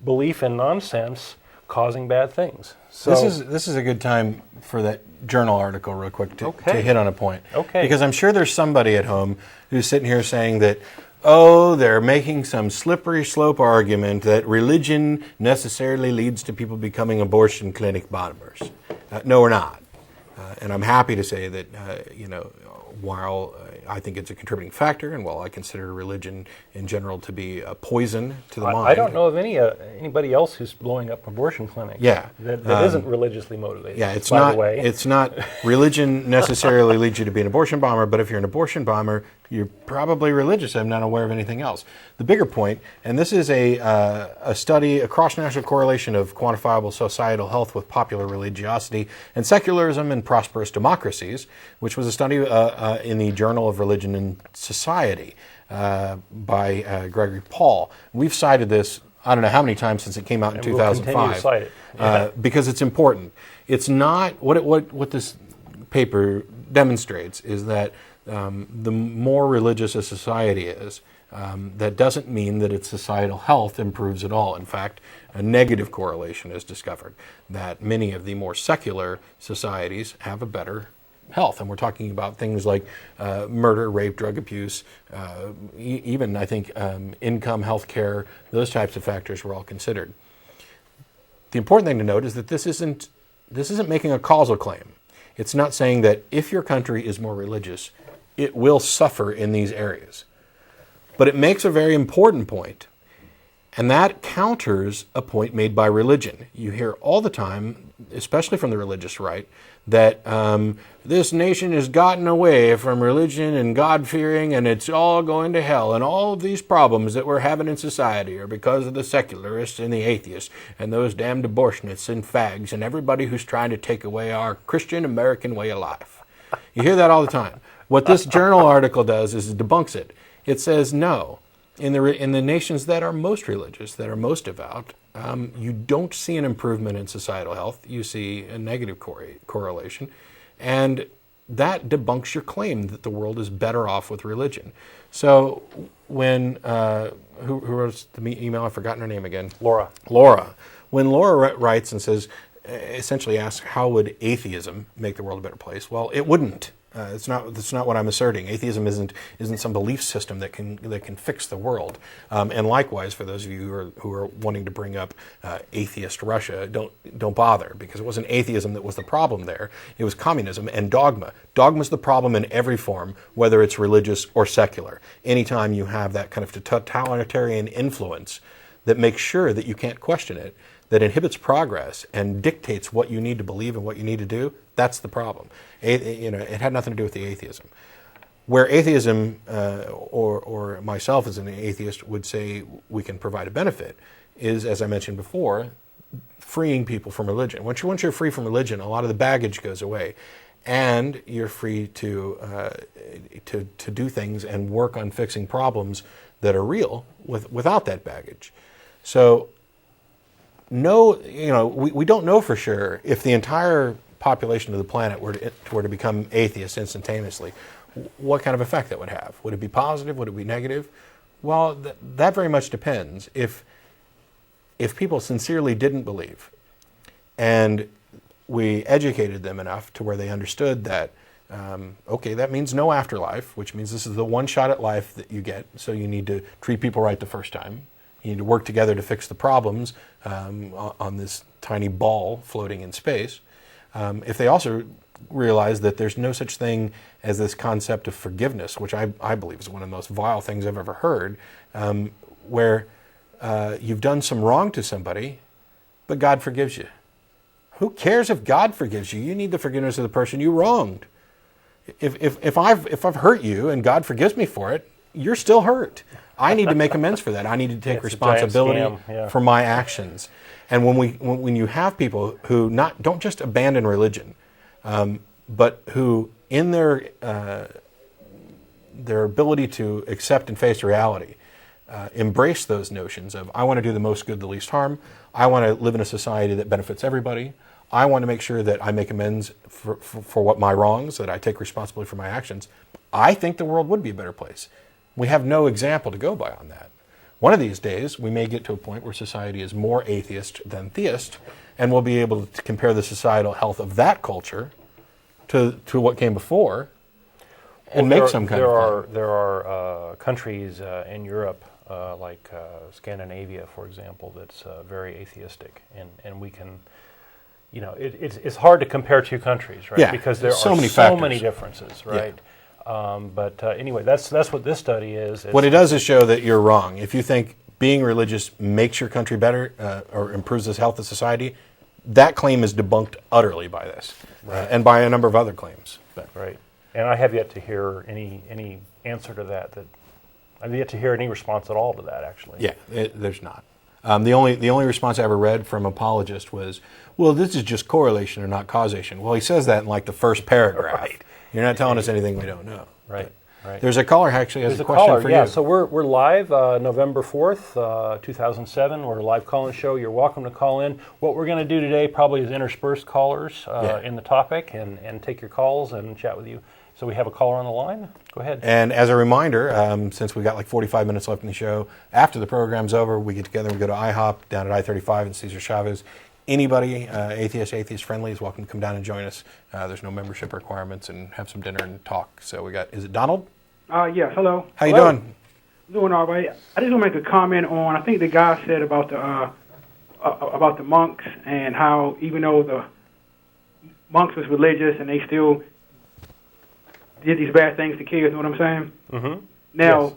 belief in nonsense causing bad things. So this is a good time for that journal article real quick to hit on a point. Okay. Because I'm sure there's somebody at home who's sitting here saying that, they're making some slippery slope argument that religion necessarily leads to people becoming abortion clinic bombers. No, we're not. And I'm happy to say that, while I think it's a contributing factor, and while I consider religion in general to be a poison to the mind. I don't know of anybody else who's blowing up abortion clinics. Yeah. That isn't religiously motivated. Yeah, it's by not. the way. It's not. Religion necessarily leads you to be an abortion bomber, but if you're an abortion bomber, you're probably religious. I'm not aware of anything else. The bigger point, and this is a study, a cross-national correlation of quantifiable societal health with popular religiosity and secularism in prosperous democracies, which was a study in the Journal of Religion and Society by Gregory Paul. We've cited this, I don't know how many times since it came out in 2005. We'll continue to cite it. Yeah. Because it's important. It's not, what this paper demonstrates is that the more religious a society is, that doesn't mean that its societal health improves at all. In fact, a negative correlation is discovered, that many of the more secular societies have a better health. And we're talking about things like murder, rape, drug abuse, even, I think, income, health care, those types of factors were all considered. The important thing to note is that this isn't making a causal claim. It's not saying that if your country is more religious, it will suffer in these areas. But it makes a very important point, and that counters a point made by religion. You hear all the time, especially from the religious right, that this nation has gotten away from religion and God-fearing, and it's all going to hell, and all of these problems that we're having in society are because of the secularists and the atheists and those damned abortionists and fags and everybody who's trying to take away our Christian American way of life. You hear that all the time. What this journal article does is it debunks it. It says no. In the nations that are most religious, that are most devout, you don't see an improvement in societal health. You see a negative correlation. And that debunks your claim that the world is better off with religion. So when, who wrote the email? I've forgotten her name again. Laura. When Laura writes and says, essentially asks, how would atheism make the world a better place? Well, it wouldn't. That's not what I'm asserting. Atheism isn't some belief system that can fix the world. And likewise, for those of you who are wanting to bring up atheist Russia, don't bother, because it wasn't atheism that was the problem there. It was communism and dogma. Dogma's the problem in every form, whether it's religious or secular. Anytime you have that kind of totalitarian influence that makes sure that you can't question it, that inhibits progress and dictates what you need to believe and what you need to do, that's the problem. It had nothing to do with the atheism. Where atheism, or myself as an atheist, would say we can provide a benefit is, as I mentioned before, freeing people from religion. Once you're free from religion, a lot of the baggage goes away, and you're free to do things and work on fixing problems that are real without that baggage. So, we don't know for sure if the entire population of the planet were to become atheists instantaneously, what kind of effect that would have. Would it be positive? Would it be negative? Well, that very much depends. If people sincerely didn't believe, and we educated them enough to where they understood that, okay, that means no afterlife, which means this is the one shot at life that you get, so you need to treat people right the first time. You need to work together to fix the problems on this tiny ball floating in space. If they also realize that there's no such thing as this concept of forgiveness, which I believe is one of the most vile things I've ever heard, where you've done some wrong to somebody, but God forgives you. Who cares if God forgives you? You need the forgiveness of the person you wronged. If I've hurt you and God forgives me for it, you're still hurt. I need to make amends for that. I need to take responsibility for my actions. And when you have people who don't just abandon religion, but who in their ability to accept and face reality, embrace those notions of, I want to do the most good, the least harm. I want to live in a society that benefits everybody. I want to make sure that I make amends for what my wrongs, that I take responsibility for my actions. I think the world would be a better place. We have no example to go by on that. One of these days, we may get to a point where society is more atheist than theist, and we'll be able to compare the societal health of that culture to what came before, and make some kind of claim. There are countries in Europe, like Scandinavia, for example, that's very atheistic, and we can, it's hard to compare two countries, right? Yeah, because there are so many so many differences, right? But anyway, that's what this study is. What it does is show that you're wrong. If you think being religious makes your country better or improves the health of society, that claim is debunked utterly by this, and by a number of other claims. But. Right. And I have yet to hear any answer to that. I've yet to hear any response at all to that, actually. Yeah, there's not. The only response I ever read from apologist was, well, this is just correlation or not causation. Well, he says that in like the first paragraph. Right. You're not telling us anything we don't know. Right. Right. There's a caller actually has There's a question caller, for yeah. you. So we're live November 4th, 2007. We're a live call-in show. You're welcome to call in. What we're going to do today probably is intersperse callers in the topic and take your calls and chat with you. So we have a caller on the line. Go ahead. And as a reminder, since we've got like 45 minutes left in the show, after the program's over, we get together and we go to IHOP down at I-35 and Cesar Chavez. Anybody, atheist friendly, is welcome to come down and join us. There's no membership requirements, and have some dinner and talk. So we got, is it Donald? Yes, hello. How you doing? Doing all right. I just want to make a comment on, I think the guy said about the monks and how even though the monks was religious and they still did these bad things to kids, you know what I'm saying? Mm-hmm. Now, yes.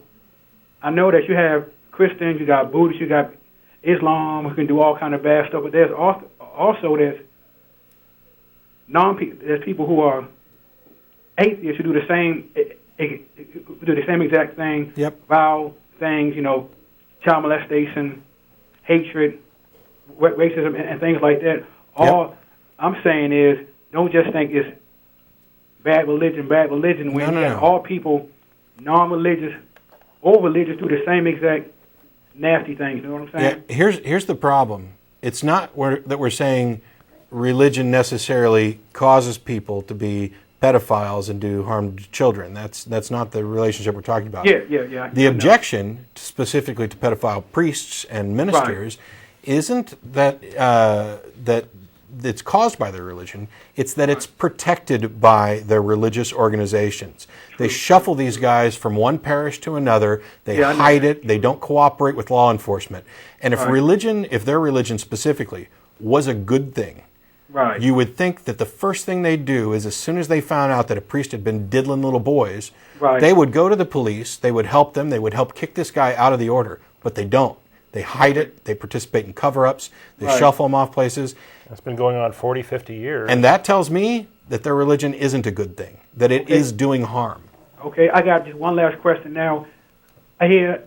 I know that you have Christians, you got Buddhists, you got Islam, who can do all kind of bad stuff, but there's also there's people who are atheists who do the same exact thing, vile things, child molestation, hatred, racism, and things like that. All I'm saying is, don't just think it's bad religion. When all people, non-religious or religious, do the same exact nasty things. You know what I'm saying? Yeah. Here's the problem. It's not that we're saying religion necessarily causes people to be pedophiles and do harm to children. That's not the relationship we're talking about. Yeah. The objection specifically to pedophile priests and ministers isn't that that it's caused by their religion. It's that it's protected by their religious organizations. They shuffle these guys from one parish to another. They hide it. They don't cooperate with law enforcement. And if their religion specifically was a good thing, you would think that the first thing they'd do is, as soon as they found out that a priest had been diddling little boys, they would go to the police, they would help them, they would help kick this guy out of the order. But they don't. They hide it, they participate in cover-ups, they shuffle them off places. It's been going on 40, 50 years. And that tells me that their religion isn't a good thing, that it is doing harm. Okay, I got just one last question now. I hear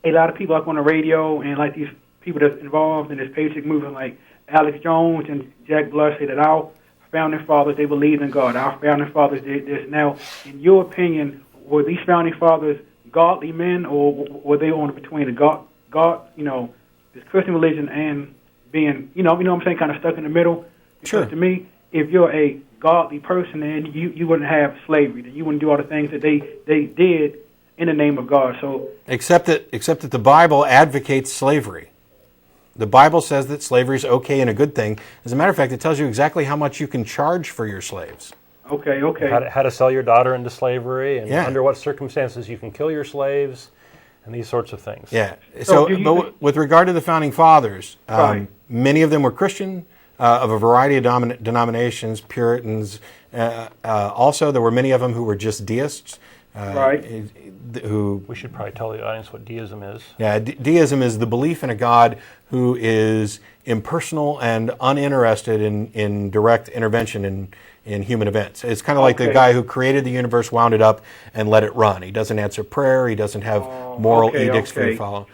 a lot of people like on the radio and like these people that's involved in this patriot movement like Alex Jones and Jack Blood say that our founding fathers, they believed in God. Our founding fathers did this. Now, in your opinion, were these founding fathers godly men, or were they on between the God, this Christian religion and being, you know what I'm saying, kind of stuck in the middle? Because to me, if you're a godly person, then you wouldn't have slavery. Then you wouldn't do all the things that they did in the name of God. So except that the Bible advocates slavery. The Bible says that slavery is okay and a good thing. As a matter of fact, it tells you exactly how much you can charge for your slaves. Okay. How to sell your daughter into slavery, and under what circumstances you can kill your slaves, and these sorts of things. Yeah. But with regard to the founding fathers, many of them were Christian, of a variety of denominations, Puritans. Also, there were many of them who were just deists. We should probably tell the audience what deism is. Yeah, deism is the belief in a God who is impersonal and uninterested in direct intervention in human events. It's kind of like the guy who created the universe, wound it up, and let it run. He doesn't answer prayer. He doesn't have moral edicts for you to follow.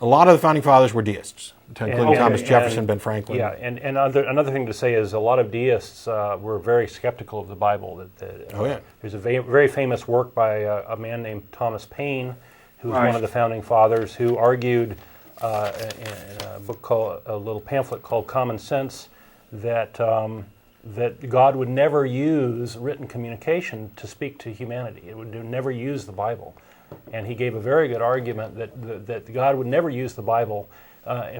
A lot of the founding fathers were deists, including Thomas Jefferson, Ben Franklin. Yeah, and another thing to say is a lot of deists were very skeptical of the Bible. There's a very famous work by a man named Thomas Paine, who was one of the founding fathers, who argued in a little pamphlet called Common Sense that God would never use written communication to speak to humanity. It would never use the Bible. And he gave a very good argument that God would never use the Bible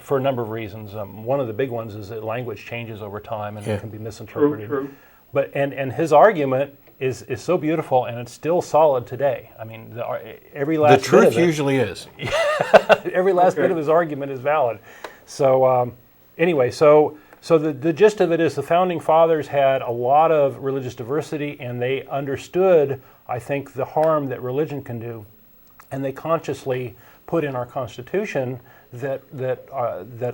for a number of reasons. One of the big ones is that language changes over time and it can be misinterpreted. True. But and his argument is so beautiful, and it's still solid today. I mean, every last the truth bit of it, usually is. Every last bit of his argument is valid. So anyway, so the gist of it is the founding fathers had a lot of religious diversity, and they understood I think the harm that religion can do, and they consciously put in our Constitution that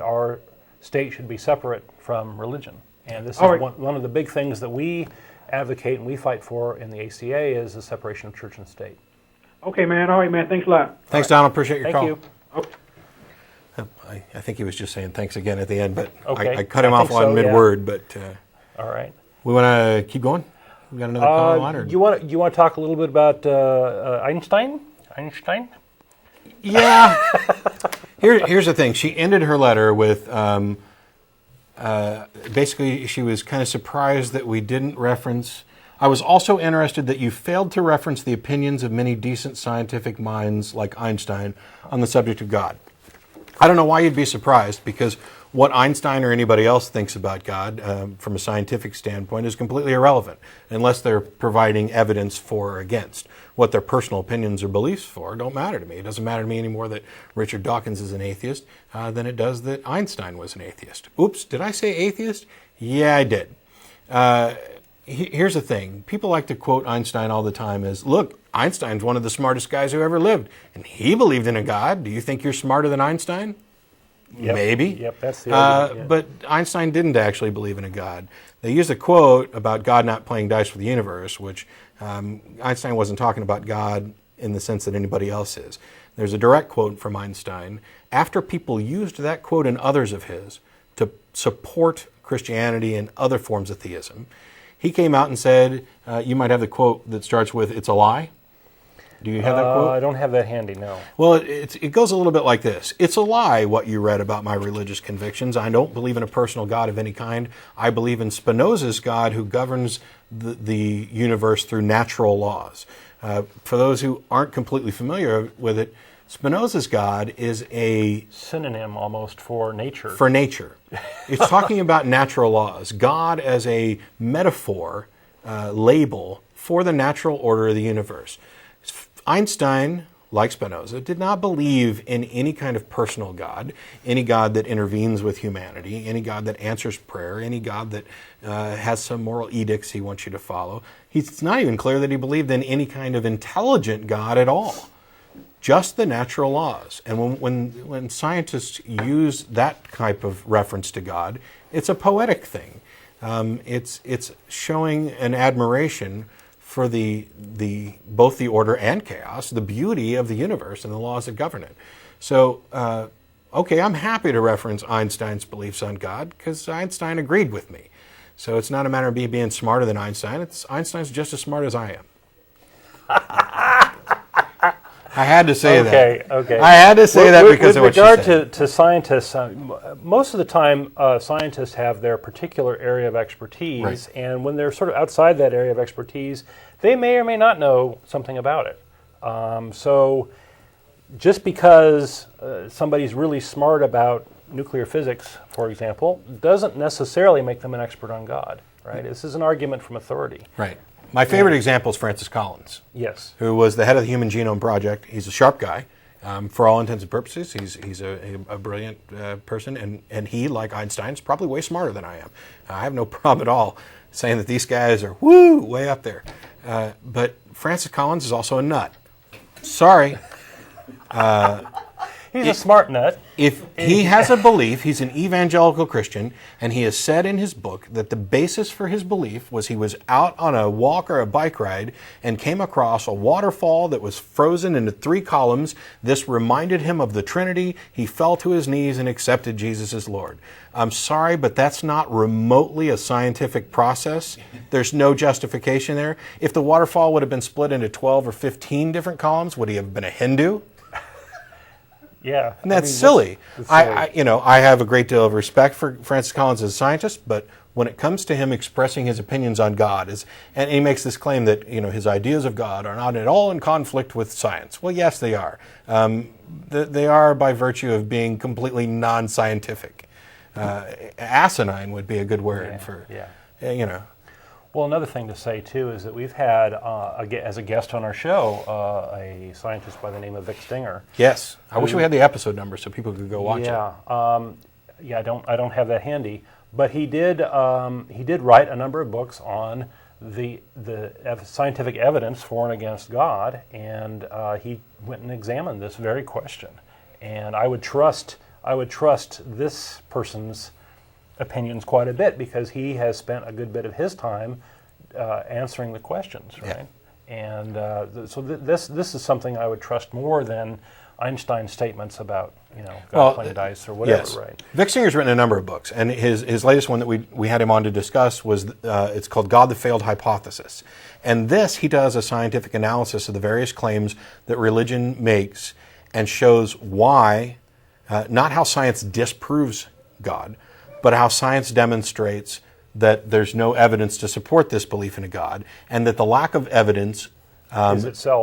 our state should be separate from religion. And this is one of the big things that we advocate and we fight for in the ACA is the separation of church and state. Okay, man. All right, man. Thanks a lot. Thanks, Donald. Appreciate your call. Thank you. Okay. I think he was just saying thanks again at the end, but Okay. I cut him off think on so, mid-word. But All right. we want to keep going? We got another call on? Or? You want to talk a little bit about Einstein? Einstein? Yeah. Here's the thing. She ended her letter with basically she was kind of surprised that we didn't reference. I was also interested that you failed to reference the opinions of many decent scientific minds like Einstein on the subject of God. I don't know why you'd be surprised, because what Einstein or anybody else thinks about God from a scientific standpoint is completely irrelevant unless they're providing evidence for or against. What their personal opinions or beliefs for don't matter to me. It doesn't matter to me anymore that Richard Dawkins is an atheist than it does that Einstein was an atheist. Oops, did I say atheist? Yeah, I did. Here's the thing. People like to quote Einstein all the time as, look, Einstein's one of the smartest guys who ever lived, and he believed in a God. Do you think you're smarter than Einstein? Yep. Maybe. Yep, that's the argument, yeah. But Einstein didn't actually believe in a God. They used a quote about God not playing dice with the universe, which Einstein wasn't talking about God in the sense that anybody else is. There's a direct quote from Einstein. After people used that quote and others of his to support Christianity and other forms of theism, he came out and said, you might have the quote that starts with, "It's a lie." Do you have that quote? I don't have that handy, no. Well, it goes a little bit like this. It's a lie what you read about my religious convictions. I don't believe in a personal God of any kind. I believe in Spinoza's God who governs the universe through natural laws. For those who aren't completely familiar with it, Spinoza's God is a synonym almost for nature. For nature. It's talking about natural laws. God as a metaphor, label for the natural order of the universe. Einstein, like Spinoza, did not believe in any kind of personal God, any God that intervenes with humanity, any God that answers prayer, any God that has some moral edicts he wants you to follow. It's not even clear that he believed in any kind of intelligent God at all, just the natural laws. And when scientists use that type of reference to God, it's a poetic thing. It's showing an admiration for both the order and chaos, the beauty of the universe and the laws that govern it. So, okay, I'm happy to reference Einstein's beliefs on God because Einstein agreed with me. So it's not a matter of me being smarter than Einstein. Einstein's just as smart as I am. I had to say that. Okay. I had to say that because of what you said. With regard to scientists, most of the time scientists have their particular area of expertise, right. And when they're sort of outside that area of expertise, they may or may not know something about it. So just because somebody's really smart about nuclear physics, for example, doesn't necessarily make them an expert on God, right? This is an argument from authority. Right. My favorite example is Francis Collins. Yes. Who was the head of the Human Genome Project. He's a sharp guy. For all intents and purposes, he's a brilliant person. And he, like Einstein, is probably way smarter than I am. I have no problem at all saying that these guys are, way up there. But Francis Collins is also a nut. Sorry. He's a smart nut. If he has a belief, he's an evangelical Christian, and he has said in his book that the basis for his belief was he was out on a walk or a bike ride and came across a waterfall that was frozen into 3 columns. This reminded him of the Trinity. He fell to his knees and accepted Jesus as Lord. I'm sorry, but that's not remotely a scientific process. There's no justification there. If the waterfall would have been split into 12 or 15 different columns, would he have been a Hindu? Yeah, and that's silly. That's silly. I have a great deal of respect for Francis Collins as a scientist, but when it comes to him expressing his opinions on God, and he makes this claim that his ideas of God are not at all in conflict with science. Well, yes, they are. They are by virtue of being completely non-scientific. Asinine would be a good word for. Well, another thing to say, too, is that we've had, as a guest on our show, a scientist by the name of Vic Stinger. Yes. I wish we had the episode number so people could go watch it. I don't have that handy. But he did write a number of books on scientific evidence for and against God, and he went and examined this very question. And I would trust this person's opinions quite a bit because he has spent a good bit of his time answering the questions, right? Yeah. And so this is something I would trust more than Einstein's statements about God playing dice or whatever, yes. Right? Vic Singer's written a number of books, and his latest one that we had him on to discuss was it's called God the Failed Hypothesis. And this, he does a scientific analysis of the various claims that religion makes and shows why, not how science disproves God, but how science demonstrates that there's no evidence to support this belief in a God, and that the lack of evidence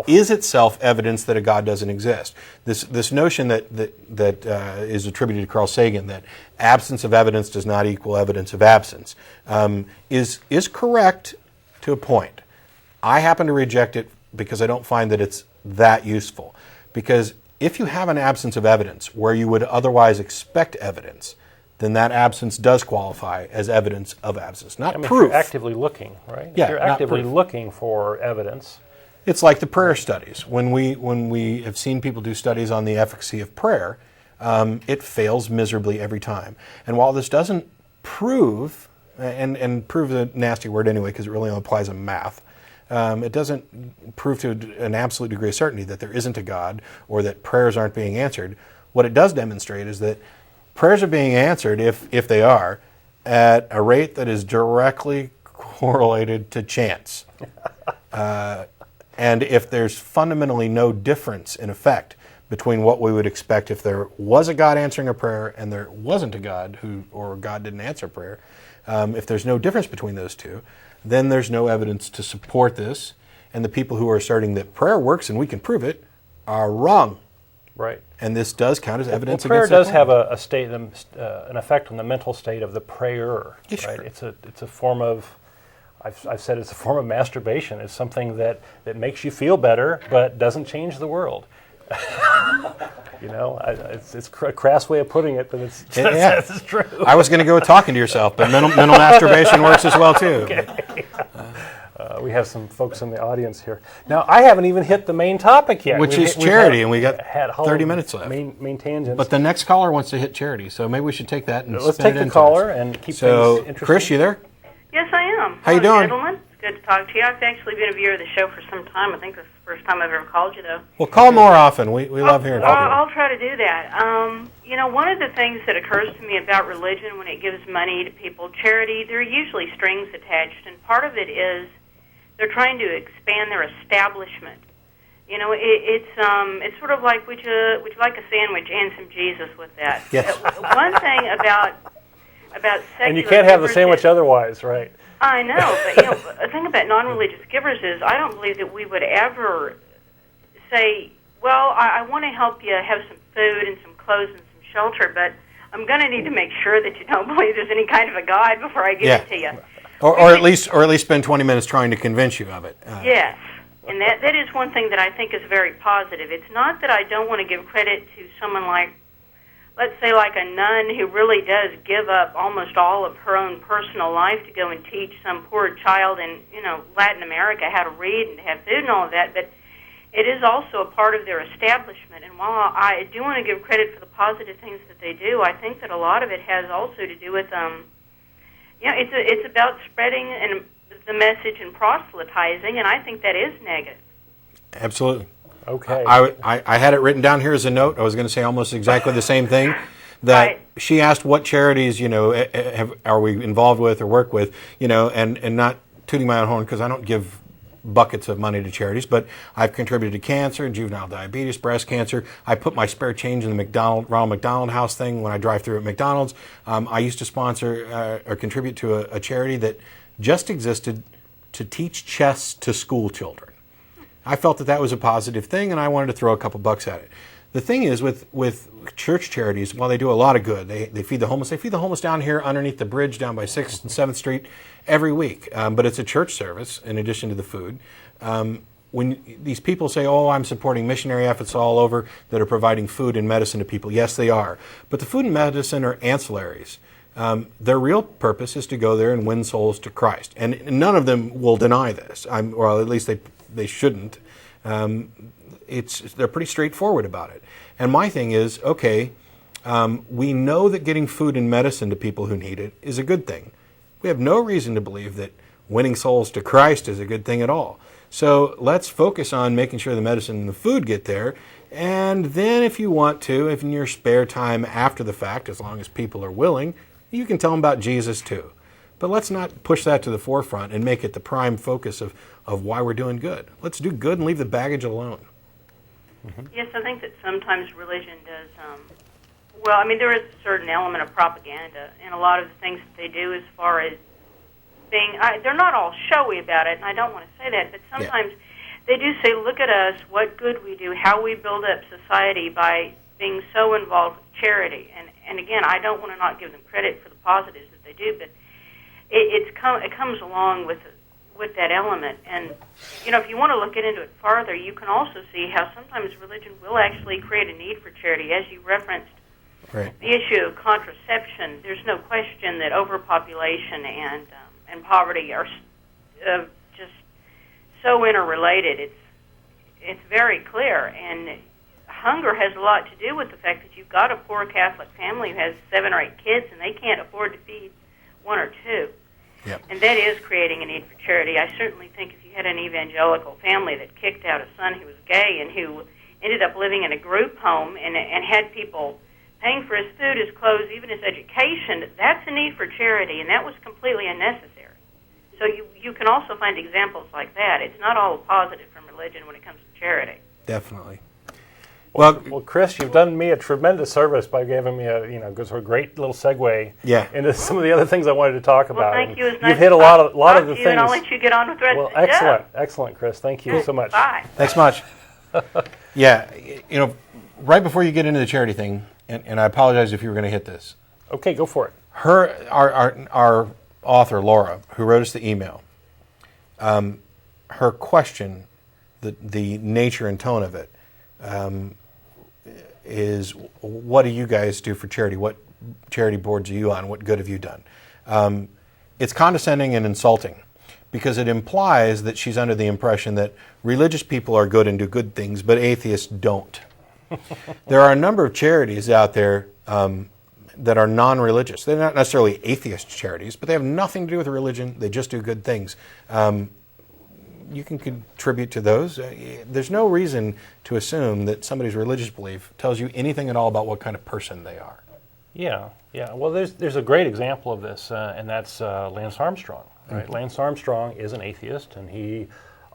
is itself evidence that a God doesn't exist. This notion that is attributed to Carl Sagan, that absence of evidence does not equal evidence of absence, is correct to a point. I happen to reject it because I don't find that it's that useful. Because if you have an absence of evidence where you would otherwise expect evidence, then that absence does qualify as evidence of absence, not proof. If you're actively looking, right? Yeah, if you're actively looking for evidence. It's like the prayer studies. When we have seen people do studies on the efficacy of prayer, it fails miserably every time. And while this doesn't prove, and prove a nasty word anyway because it really only applies in math, it doesn't prove to an absolute degree of certainty that there isn't a God or that prayers aren't being answered. What it does demonstrate is that prayers are being answered, if they are, at a rate that is directly correlated to chance. And if there's fundamentally no difference in effect between what we would expect if there was a God answering a prayer and there wasn't a God or God didn't answer prayer, if there's no difference between those two, then there's no evidence to support this. And the people who are asserting that prayer works and we can prove it are wrong. Right. And this does count as evidence prayer against does have an effect on the mental state of the prayer. Yeah, right? sure. It's a form of, I've said it's a form of masturbation. It's something that makes you feel better, but doesn't change the world. It's a crass way of putting it, but it's true. I was going to go with talking to yourself, but mental masturbation works as well too. Okay. We have some folks in the audience here. Now, I haven't even hit the main topic yet. Which is charity, and we got 30 minutes left. Main tangents. But the next caller wants to hit charity, so maybe we should take that and let's spin take it the into caller us. and keep so, things interesting. Chris, you there? Yes, I am. How you doing? Gentlemen. It's good to talk to you. I've actually been a viewer of the show for some time. I think this is the first time I've ever called you, though. Well, call more often. We love hearing from you. I'll try to do that. One of the things that occurs to me about religion when it gives money to people, charity, there are usually strings attached, and part of it is they're trying to expand their establishment. It's sort of like would you like a sandwich and some Jesus with that? Yes. One thing about secular and you can't have the sandwich is, otherwise, right? I know, but the thing about non-religious givers is I don't believe that we would ever say, well, I want to help you have some food and some clothes and some shelter, but I'm going to need to make sure that you don't believe there's any kind of a God before I give it to you. Or at least spend 20 minutes trying to convince you of it. Yes, and that is one thing that I think is very positive. It's not that I don't want to give credit to someone like, let's say, like a nun who really does give up almost all of her own personal life to go and teach some poor child in Latin America how to read and have food and all of that, but it is also a part of their establishment. And while I do want to give credit for the positive things that they do, I think that a lot of it has also to do with it's about spreading the message and proselytizing, and I think that is negative. Absolutely. Okay. I had it written down here as a note. I was going to say almost exactly the same thing. That right. She asked what charities are we involved with or work with, and not tooting my own horn because I don't give buckets of money to charities, but I've contributed to cancer, juvenile diabetes, breast cancer. I put my spare change in the Ronald McDonald House thing when I drive through at McDonald's. I used to sponsor or contribute to a charity that just existed to teach chess to school children. I felt that was a positive thing, and I wanted to throw a couple bucks at it. The thing is, with church charities, while they do a lot of good, they feed the homeless. They feed the homeless down here underneath the bridge down by 6th and 7th Street every week. But it's a church service in addition to the food. When these people say, oh, I'm supporting missionary efforts all over that are providing food and medicine to people, yes, they are. But the food and medicine are ancillaries. Their real purpose is to go there and win souls to Christ. And none of them will deny this, or at least they shouldn't. They're pretty straightforward about it. And my thing is, okay, we know that getting food and medicine to people who need it is a good thing. We have no reason to believe that winning souls to Christ is a good thing at all. So let's focus on making sure the medicine and the food get there. And then if you want to, if in your spare time after the fact, as long as people are willing, you can tell them about Jesus too. But let's not push that to the forefront and make it the prime focus of why we're doing good. Let's do good and leave the baggage alone. Mm-hmm. Yes, I think that sometimes religion does, well, I mean, there is a certain element of propaganda in a lot of the things that they do as far as being, they're not all showy about it, and I don't want to say that, but sometimes they do say, look at us, what good we do, how we build up society by being so involved with charity. And again, I don't want to not give them credit for the positives that they do, but it comes along with that element. And, you know, if you want to look into it farther, you can also see how sometimes religion will actually create a need for charity. As you referenced, right, the issue of contraception, there's no question that overpopulation and poverty are just so interrelated. It's very clear, and hunger has a lot to do with the fact that you've got a poor Catholic family who has 7 or 8 kids, and they can't afford to feed 1 or 2. Yep. And that is creating a need for charity. I certainly think if you had an evangelical family that kicked out a son who was gay and who ended up living in a group home and had people paying for his food, his clothes, even his education, that's a need for charity, and that was completely unnecessary. So you can also find examples like that. It's not all positive from religion when it comes to charity. Definitely. Well, Chris, you've done me a tremendous service by giving me a sort of great little segue into some of the other things I wanted to talk about. Well, thank you. It's nice You've hit a lot of the things. And I'll let you get on with the rest of the show. Excellent, Chris. Thank you so much. Bye. Thanks much. Yeah, you know, right before you get into the charity thing, and I apologize if you were going to hit this. Okay, go for it. Our author, Laura, who wrote us the email, her question, the nature and tone of it, is, what do you guys do for charity? What charity boards are you on? What good have you done? It's condescending and insulting because it implies that she's under the impression that religious people are good and do good things, but atheists don't. There are a number of charities out there that are non-religious. They're not necessarily atheist charities, but they have nothing to do with religion. They just do good things. You can contribute to those. There's no reason to assume that somebody's religious belief tells you anything at all about what kind of person they are. Yeah. Well, there's a great example of this, and that's Lance Armstrong. Right? Mm-hmm. Lance Armstrong is an atheist, and he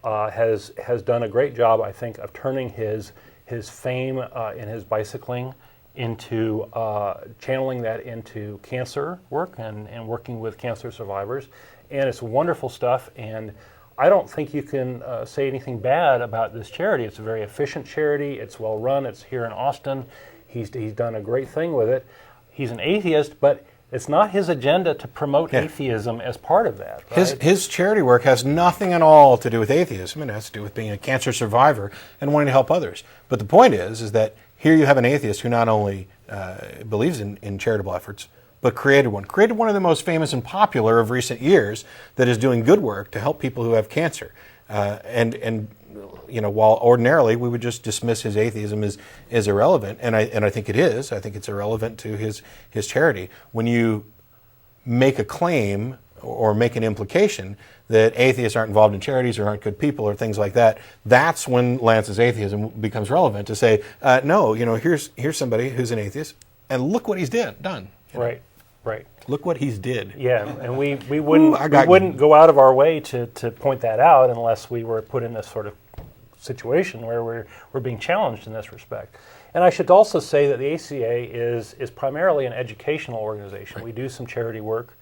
has done a great job, I think, of turning his fame in his bicycling into channeling that into cancer work and working with cancer survivors. And it's wonderful stuff, and I don't think you can say anything bad about this charity. It's a very efficient charity. It's well run. It's here in Austin. He's done a great thing with it. He's an atheist, but it's not his agenda to promote atheism as part of that. Right? His charity work has nothing at all to do with atheism. It has to do with being a cancer survivor and wanting to help others. But the point is that here you have an atheist who not only believes in charitable efforts, but created one of the most famous and popular of recent years that is doing good work to help people who have cancer. And you know, while ordinarily we would just dismiss his atheism as irrelevant, and I think it is. I think it's irrelevant to his charity. When you make a claim or make an implication that atheists aren't involved in charities or aren't good people or things like that, that's when Lance's atheism becomes relevant to say, no, you know, here's somebody who's an atheist, and look what he's done. Right. Look what he's did. Yeah, and we wouldn't go out of our way to point that out unless we were put in this sort of situation where we're being challenged in this respect. And I should also say that the ACA is primarily an educational organization. Right. We do some charity work.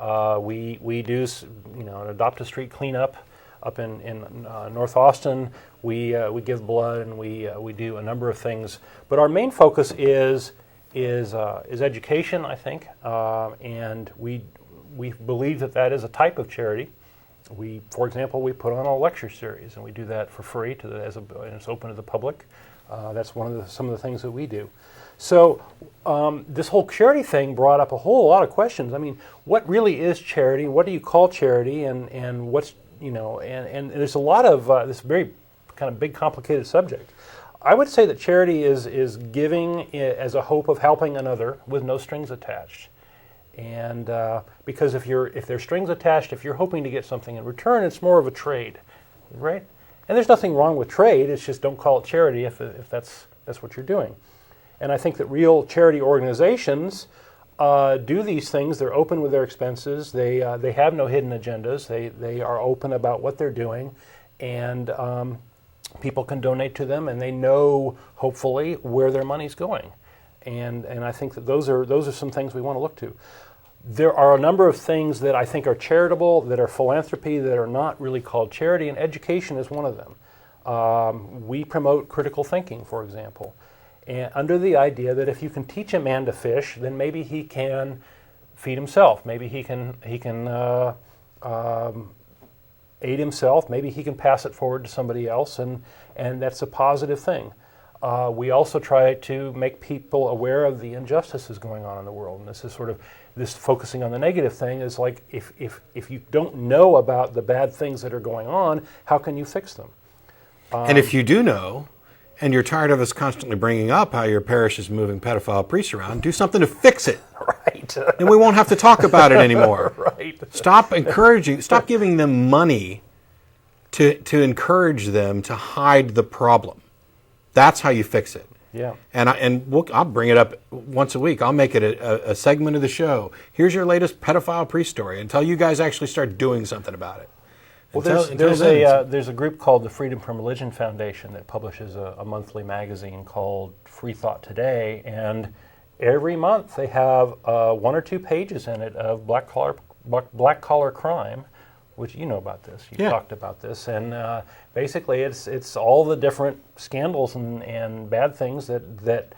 We do an Adopt a Street cleanup up in North Austin. We give blood, and we do a number of things. But our main focus is education, I think, and we believe that is a type of charity. For example, we put on a lecture series, and we do that for free, and it's open to the public. That's some of the things that we do. So this whole charity thing brought up a whole lot of questions. I mean, what really is charity? What do you call charity? And what's, and there's a lot of this very kind of big, complicated subject. I would say that charity is giving as a hope of helping another with no strings attached. And because if there's strings attached, if you're hoping to get something in return, it's more of a trade, right? And there's nothing wrong with trade. It's just don't call it charity if that's what you're doing. And I think that real charity organizations do these things. They're open with their expenses. They have no hidden agendas. They are open about what they're doing, and people can donate to them, and they know hopefully where their money's going. And I think that those are some things we want to look to. There are a number of things that I think are charitable, that are philanthropy, that are not really called charity, and education is one of them. We promote critical thinking, for example, and under the idea that if you can teach a man to fish, then maybe he can feed himself. Maybe he can aid himself. Maybe he can pass it forward to somebody else, and that's a positive thing. We also try to make people aware of the injustices going on in the world, and this is sort of this focusing on the negative thing is like if you don't know about the bad things that are going on, how can you fix them? And if you do know, and you're tired of us constantly bringing up how your parish is moving pedophile priests around, do something to fix it. Right. And we won't have to talk about it anymore. Right. Stop giving them money to encourage them to hide the problem. That's how you fix it. Yeah. I'll bring it up once a week. I'll make it a segment of the show. Here's your latest pedophile priest story until you guys actually start doing something about it. Well, there's a group called the Freedom from Religion Foundation that publishes a monthly magazine called Free Thought Today, and every month they have 1 or 2 pages in it of black collar crime, which you know about this. You talked about this, and basically it's all the different scandals and bad things that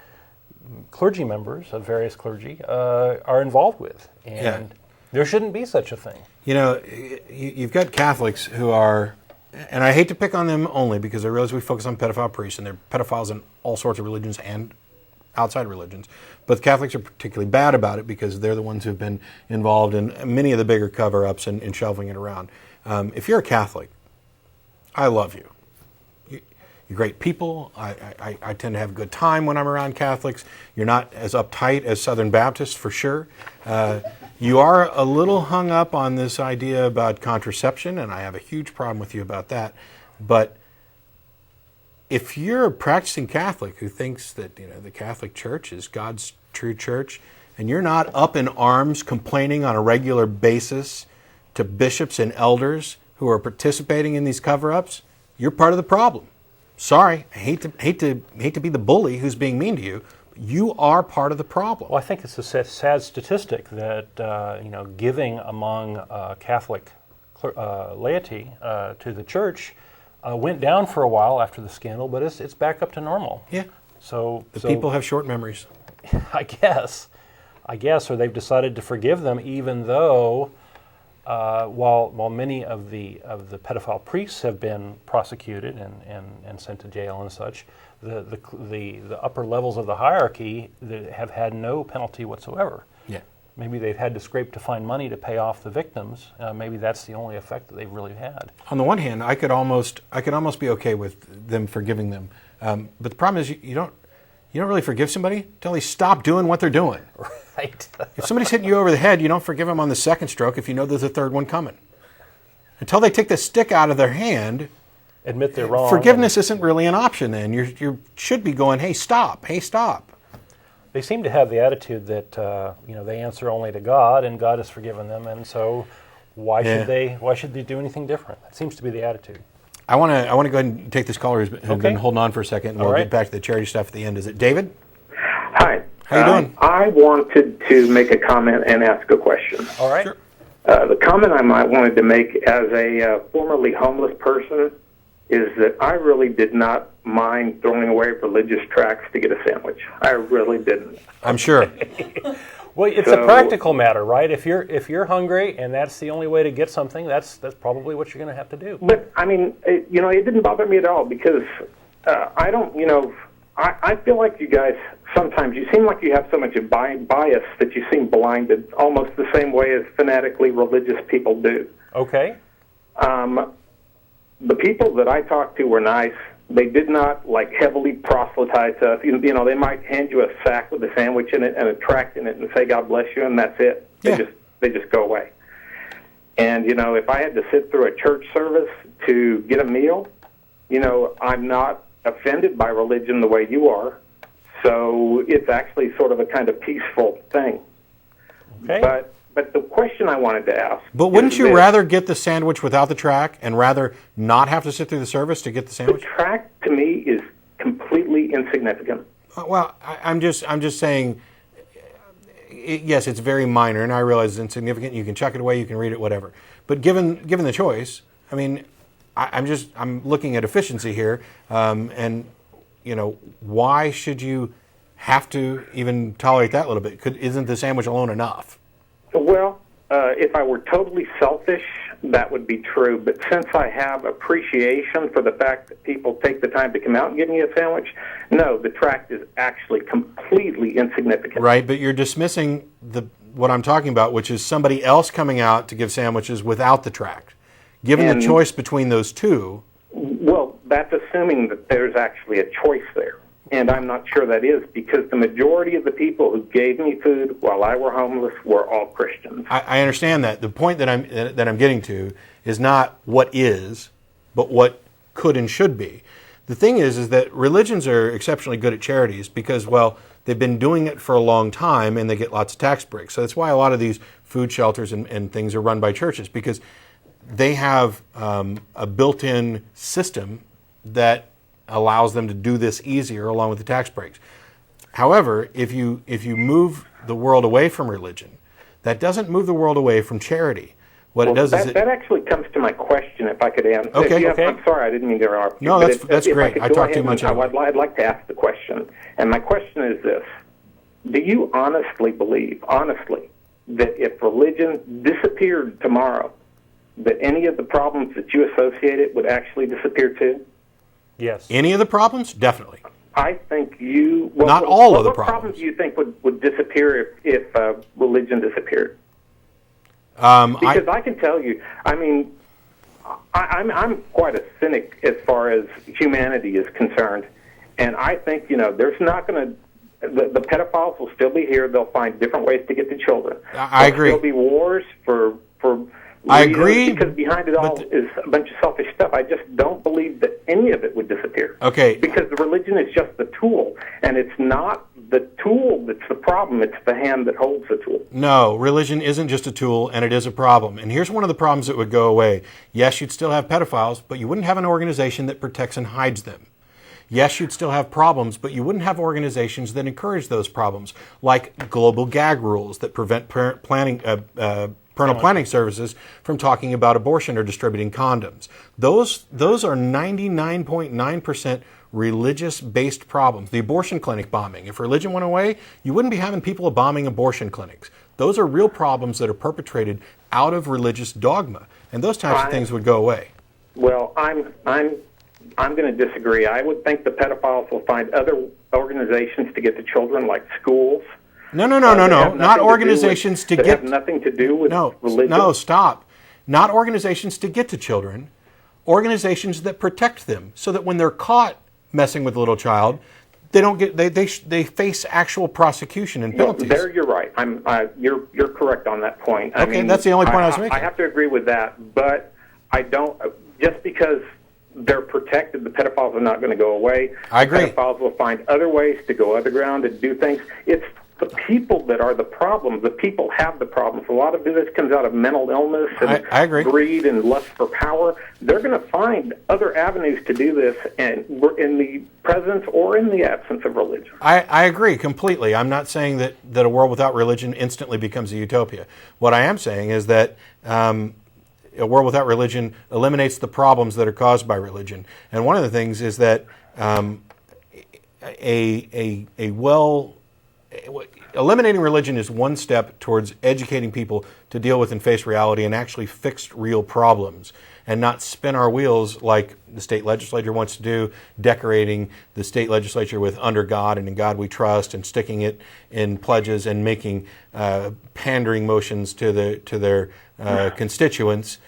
clergy members of various clergy are involved with, and there shouldn't be such a thing. You've got Catholics who are, and I hate to pick on them only because I realize we focus on pedophile priests, and they're pedophiles in all sorts of religions and outside religions. But the Catholics are particularly bad about it because they're the ones who've been involved in many of the bigger cover-ups and shelving it around. If you're a Catholic, I love you. You're great people. I tend to have a good time when I'm around Catholics. You're not as uptight as Southern Baptists, for sure. You are a little hung up on this idea about contraception, and I have a huge problem with you about that. But if you're a practicing Catholic who thinks that the Catholic Church is God's true church, and you're not up in arms complaining on a regular basis to bishops and elders who are participating in these cover-ups, you're part of the problem. Sorry, I hate to be the bully who's being mean to you. You are part of the problem. Well, I think it's a sad statistic that giving among Catholic laity to the church went down for a while after the scandal, but it's back up to normal. Yeah. So people have short memories. I guess, or they've decided to forgive them, even though while many of the pedophile priests have been prosecuted and sent to jail and such, the upper levels of the hierarchy have had no penalty whatsoever. Yeah. Maybe they've had to scrape to find money to pay off the victims. Maybe that's the only effect that they've really had. On the one hand, I could almost be okay with them forgiving them, but the problem is you don't really forgive somebody until they stop doing what they're doing. Right. If somebody's hitting you over the head, you don't forgive them on the second stroke if you know there's a third one coming. Until they take the stick out of their hand, admit they're wrong. Forgiveness isn't really an option then. You should be going, hey, stop. They seem to have the attitude that they answer only to God, and God has forgiven them, and so why should they do anything different? That seems to be the attitude. I want to go ahead and take this caller who's been holding on for a second, and we'll get back to the charity stuff at the end. Is it David? Hi. How you doing? I wanted to make a comment and ask a question. All right. Sure. The comment I might wanted to make as a formerly homeless person is that I really did not mind throwing away religious tracts to get a sandwich. I really didn't. I'm sure. Well, it's a practical matter, right? If you're hungry and that's the only way to get something, that's probably what you're going to have to do. But I mean, it didn't bother me at all because I don't, I feel like you guys, sometimes you seem like you have so much bias that you seem blinded, almost the same way as fanatically religious people do. Okay. The people that I talked to were nice. They did not, like, heavily proselytize us. You know, they might hand you a sack with a sandwich in it and a tract in it and say, God bless you, and that's it. Yeah. They just go away. And, you know, if I had to sit through a church service to get a meal, you know, I'm not offended by religion the way you are. So it's actually sort of a kind of peaceful thing. Okay. But the question I wanted to ask... But wouldn't you rather get the sandwich without the tract and rather not have to sit through the service to get the sandwich? The tract, to me, is completely insignificant. Well, I'm just saying, yes, it's very minor, and I realize it's insignificant. You can chuck it away, you can read it, whatever. But given the choice, I mean, I'm looking at efficiency here, and you know, why should you have to even tolerate that a little bit? Isn't the sandwich alone enough? Well, if I were totally selfish, that would be true. But since I have appreciation for the fact that people take the time to come out and give me a sandwich, no, the tract is actually completely insignificant. Right, but you're dismissing what I'm talking about, which is somebody else coming out to give sandwiches without the tract. Given the choice between those two... Well, that's assuming that there's actually a choice there. And I'm not sure that is, because the majority of the people who gave me food while I were homeless were all Christians. I understand that. The point that I'm getting to is not what is, but what could and should be. The thing is that religions are exceptionally good at charities because, well, they've been doing it for a long time and they get lots of tax breaks. So that's why a lot of these food shelters and things are run by churches, because they have a built-in system that allows them to do this easier along with the tax breaks. However, if you move the world away from religion, that doesn't move the world away from charity. What it does is that actually comes to my question, if I could answer. Okay. I'm sorry, I didn't mean to interrupt you. No, that's great. I talked too much. I'd like to ask the question. And my question is this. Do you honestly believe, that if religion disappeared tomorrow, that any of the problems that you associate it would actually disappear too? Yes. Any of the problems? Definitely. I think you... Well, Not all of the What problems. problems do you think would disappear if religion disappeared? Because I can tell you, I mean, I'm quite a cynic as far as humanity is concerned. And I think, you know, there's not going to... The pedophiles will still be here. They'll find different ways to get to children. I agree. There'll be wars for I agree, because behind it all is a bunch of selfish stuff. I just don't believe that any of it would disappear. Okay. Because the religion is just the tool, and it's not the tool that's the problem. It's the hand that holds the tool. No, religion isn't just a tool, and it is a problem. And here's one of the problems that would go away. Yes, you'd still have pedophiles, but you wouldn't have an organization that protects and hides them. Yes, you'd still have problems, but you wouldn't have organizations that encourage those problems, like global gag rules that prevent parental planning services from talking about abortion or distributing condoms. Those are 99.9% religious-based problems. The abortion clinic bombing. If religion went away, you wouldn't be having people bombing abortion clinics. Those are real problems that are perpetrated out of religious dogma, and those types of things would go away. Well, I'm going to disagree. I would think the pedophiles will find other organizations to get to children, like schools. No. Not organizations to get... have nothing to do with religion. No, stop. Not organizations to get to children. Organizations that protect them, so that when they're caught messing with a little child, they don't get they face actual prosecution and penalties. Well, there you're right. You're correct on that point. Okay, I mean, that's the only point I was making. I have to agree with that, but I don't. Just because they're protected, the pedophiles are not going to go away. I agree. Pedophiles will find other ways to go underground and do things. It's the people that are the problem. The people have the problems. A lot of this comes out of mental illness and I agree. greed and lust for power. They're going to find other avenues to do this, and we're in the presence or in the absence of religion. I agree completely. I'm not saying that a world without religion instantly becomes a utopia. What I am saying is that a world without religion eliminates the problems that are caused by religion. And one of the things is that eliminating religion is one step towards educating people to deal with and face reality and actually fix real problems. and not spin our wheels like the state legislature wants to do, decorating the state legislature with "under God" and "in God we trust," and sticking it in pledges and making pandering motions to their constituents.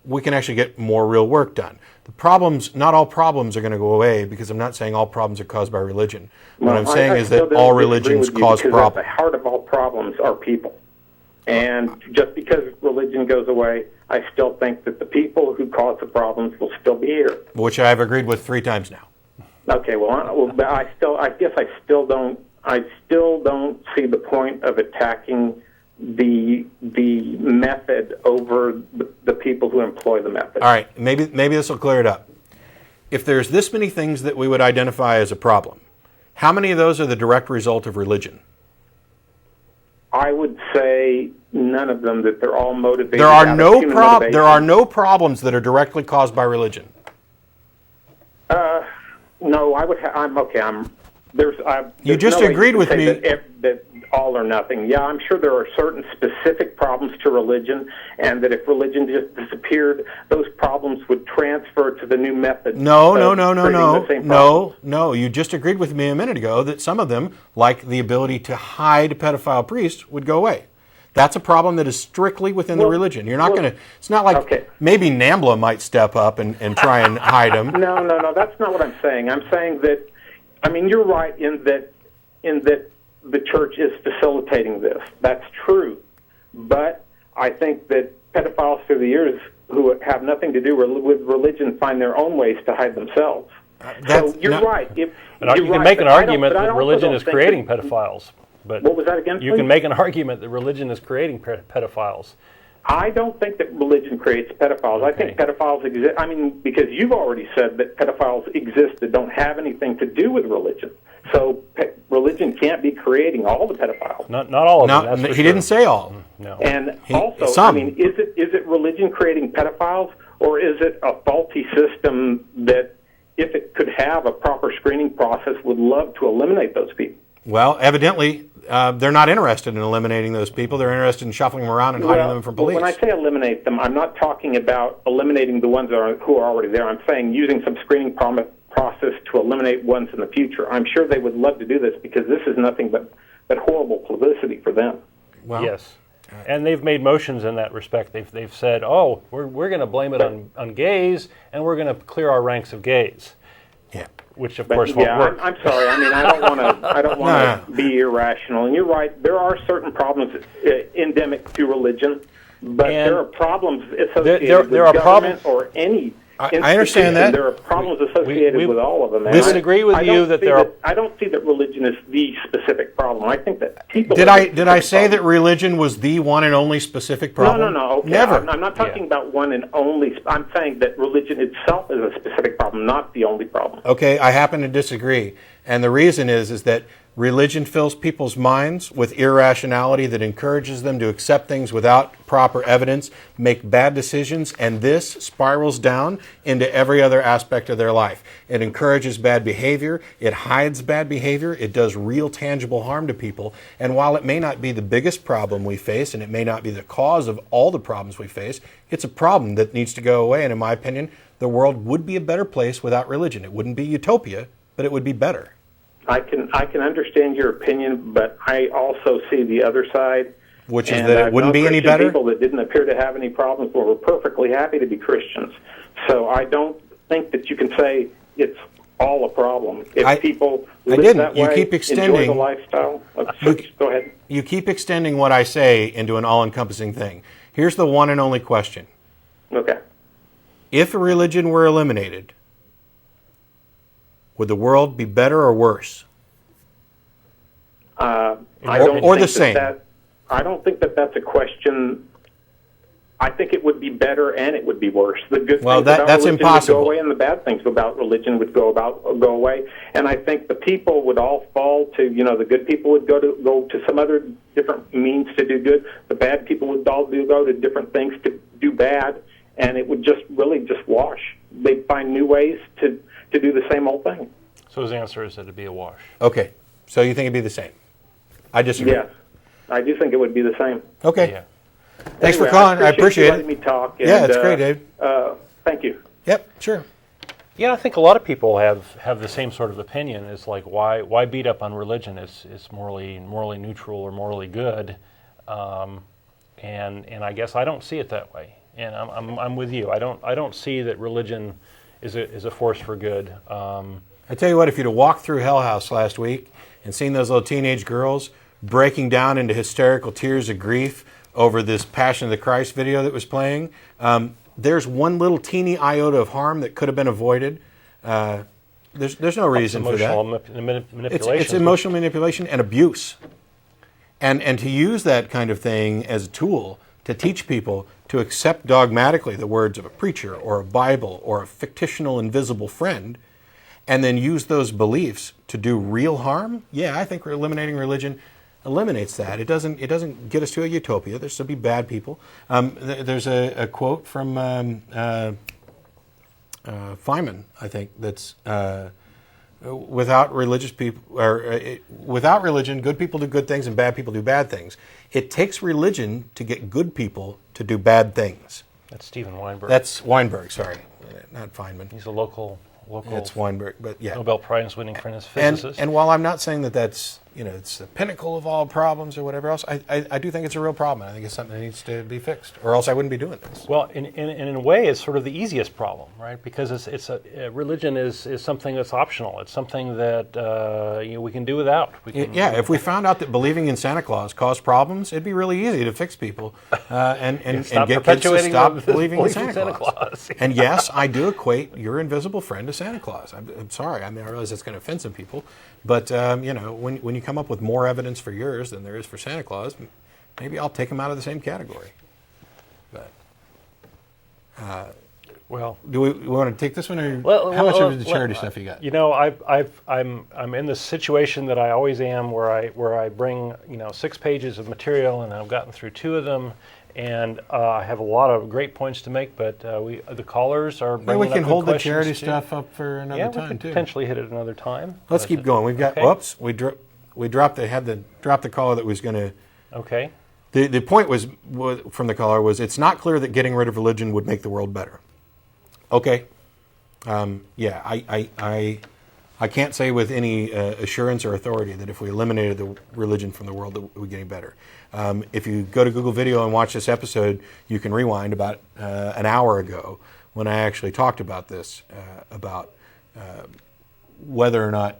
We can actually get more real work done. The problems, not all problems are going to go away, because I'm not saying all problems are caused by religion. What I'm saying is that all religions cause problems. At the heart of all problems are people. And just because religion goes away, I still think that the people who cause the problems will still be here. Which I've agreed with 3 times now. Okay, well, I guess I still don't see the point of attacking the method over the people who employ the method. All right, maybe this will clear it up. If there's this many things that we would identify as a problem, how many of those are the direct result of religion? I would say none of them, that they're all motivated. There are no problems that are directly caused by religion. No, I'm okay. You just agreed with me that all or nothing. Yeah, I'm sure there are certain specific problems to religion, and that if religion just disappeared, those problems would transfer to the new method. No. You just agreed with me a minute ago that some of them, like the ability to hide pedophile priests, would go away. That's a problem that is strictly within the religion. You're not going to. It's not like maybe NAMBLA might step up and try and hide them. No. That's not what I'm saying. I'm saying that. I mean, you're right in that the church is facilitating this. That's true. But I think that pedophiles through the years who have nothing to do with religion find their own ways to hide themselves. So you're right. You can make an argument that religion is creating pedophiles. But what was that again? You can make an argument that religion is creating pedophiles. I don't think that religion creates pedophiles. I think pedophiles exist. I mean, because you've already said that pedophiles exist that don't have anything to do with religion. So religion can't be creating all the pedophiles. Not all of them. He didn't say all. No. And I mean, is it religion creating pedophiles, or is it a faulty system that, if it could have a proper screening process, would love to eliminate those people? Well, evidently, they're not interested in eliminating those people. They're interested in shuffling them around and hiding them from police. When I say eliminate them, I'm not talking about eliminating the ones who are already there. I'm saying using some screening process to eliminate ones in the future. I'm sure they would love to do this, because this is nothing but horrible publicity for them. Well, yes. And they've made motions in that respect. They've said, oh, we're going to blame it on gays, and we're going to clear our ranks of gays. Yeah. Which of course won't work. I'm sorry. I mean, I don't want to be irrational. And you're right. There are certain problems endemic to religion, but there are problems associated with government or any. I understand that. There are problems associated with all of them. I disagree with you that there are. I don't see that religion is the specific problem. I think that people. Did I say that religion was the one and only specific problem? No. Okay. Never. I'm not talking about one and only. I'm saying that religion itself is a specific problem, not the only problem. Okay, I happen to disagree, and the reason is that religion fills people's minds with irrationality that encourages them to accept things without proper evidence, make bad decisions, and this spirals down into every other aspect of their life. It encourages bad behavior, it hides bad behavior, it does real tangible harm to people, and while it may not be the biggest problem we face, and it may not be the cause of all the problems we face, it's a problem that needs to go away, and in my opinion, the world would be a better place without religion. It wouldn't be utopia, but it would be better. I can understand your opinion, but I also see the other side. Which is that it wouldn't be any better? People that didn't appear to have any problems were perfectly happy to be Christians. So I don't think that you can say it's all a problem. If people live that way, enjoy the lifestyle. Go ahead. You keep extending what I say into an all-encompassing thing. Here's the one and only question. Okay. If religion were eliminated, would the world be better or worse? Or the same? I don't think that that's a question. I think it would be better and it would be worse. The good things about religion impossible. would go away, and the bad things about religion would go away. And I think the people would all fall to, the good people would go to some other different means to do good. The bad people would all go to different things to do bad, and it would just wash. They'd find new ways to do the same old thing. So his answer is that it'd be a wash. Okay. So you think it'd be the same? I disagree. Yes. I do think it would be the same. Okay. Yeah. Thanks Anyway, for calling. I appreciate you it. letting me talk. Yeah, and, it's great, Dave. Thank you. Yep, sure. Yeah, I think a lot of people have the same sort of opinion. It's like, why beat up on religion? It's morally neutral or morally good, and I guess I don't see it that way. And I'm with you. I don't see that religion is a force for good. I tell you what, if you'd have walked through Hell House last week and seen those little teenage girls breaking down into hysterical tears of grief over this Passion of the Christ video that was playing, there's one little teeny iota of harm that could have been avoided. There's no reason for that. Manipulation. It's emotional manipulation and abuse. And to use that kind of thing as a tool to teach people to accept dogmatically the words of a preacher or a Bible or a fictional invisible friend, and then use those beliefs to do real harm, yeah, I think eliminating religion eliminates that. It doesn't get us to a utopia. There's still be bad people. There's a quote from Feynman, I think, that's without religious people, or without religion, good people do good things and bad people do bad things. It takes religion to get good people to do bad things. That's Steven Weinberg. That's Weinberg, sorry, not Feynman. He's a local. It's Weinberg, but yeah. Nobel Prize winning physicist. And while I'm not saying that that's, it's the pinnacle of all problems or whatever else, I do think it's a real problem. I think it's something that needs to be fixed, or else I wouldn't be doing this. Well, in a way, it's sort of the easiest problem, right? Because religion is something that's optional. It's something that we can do without. If we found out that believing in Santa Claus caused problems, it'd be really easy to fix people and get kids to stop believing in Santa Claus. And yes, I do equate your invisible friend to Santa Claus. I'm sorry. I realize it's going to offend some people, but when you come up with more evidence for yours than there is for Santa Claus, maybe I'll take them out of the same category. But do we want to take this one, or how much of the charity stuff you got? I'm in the situation that I always am, where I bring 6 pages of material, and I've gotten through 2 of them. And I have a lot of great points to make, but the callers are bringing up good questions. We can hold the charity stuff up for another time, we could too. Potentially hit it another time. Let's keep going. We've got. Okay. Whoops, we dropped the caller that was going to. Okay. The point was from the caller was, it's not clear that getting rid of religion would make the world better. Okay. I can't say with any assurance or authority that if we eliminated the religion from the world, that it would get any better. If you go to Google Video and watch this episode, you can rewind about an hour ago when I actually talked about this, about whether or not,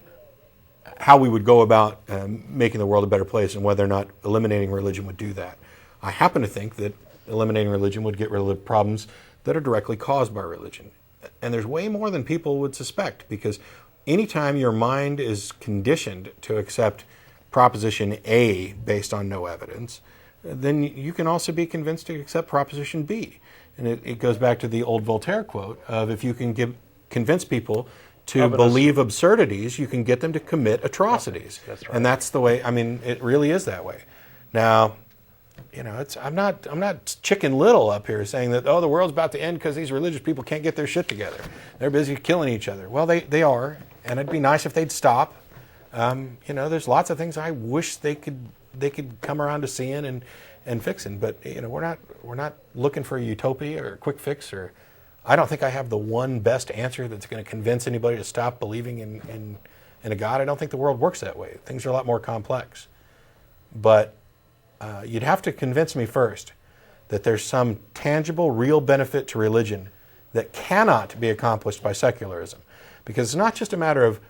how we would go about making the world a better place, and whether or not eliminating religion would do that. I happen to think that eliminating religion would get rid of the problems that are directly caused by religion. And there's way more than people would suspect, because anytime your mind is conditioned to accept Proposition A based on no evidence, then you can also be convinced to accept Proposition B. And it goes back to the old Voltaire quote of, if you can convince people to believe absurdities, you can get them to commit atrocities. That's right. And that's the way, it really is that way. Now, I'm not Chicken Little up here saying that, the world's about to end because these religious people can't get their shit together. They're busy killing each other. Well, they are, and it'd be nice if they'd stop. There's lots of things I wish they could come around to seeing and fixing, but we're not looking for a utopia or a quick fix, or I don't think I have the one best answer that's going to convince anybody to stop believing in a God. I don't think the world works that way. Things are a lot more complex. But you'd have to convince me first that there's some tangible, real benefit to religion that cannot be accomplished by secularism. Because it's not just a matter of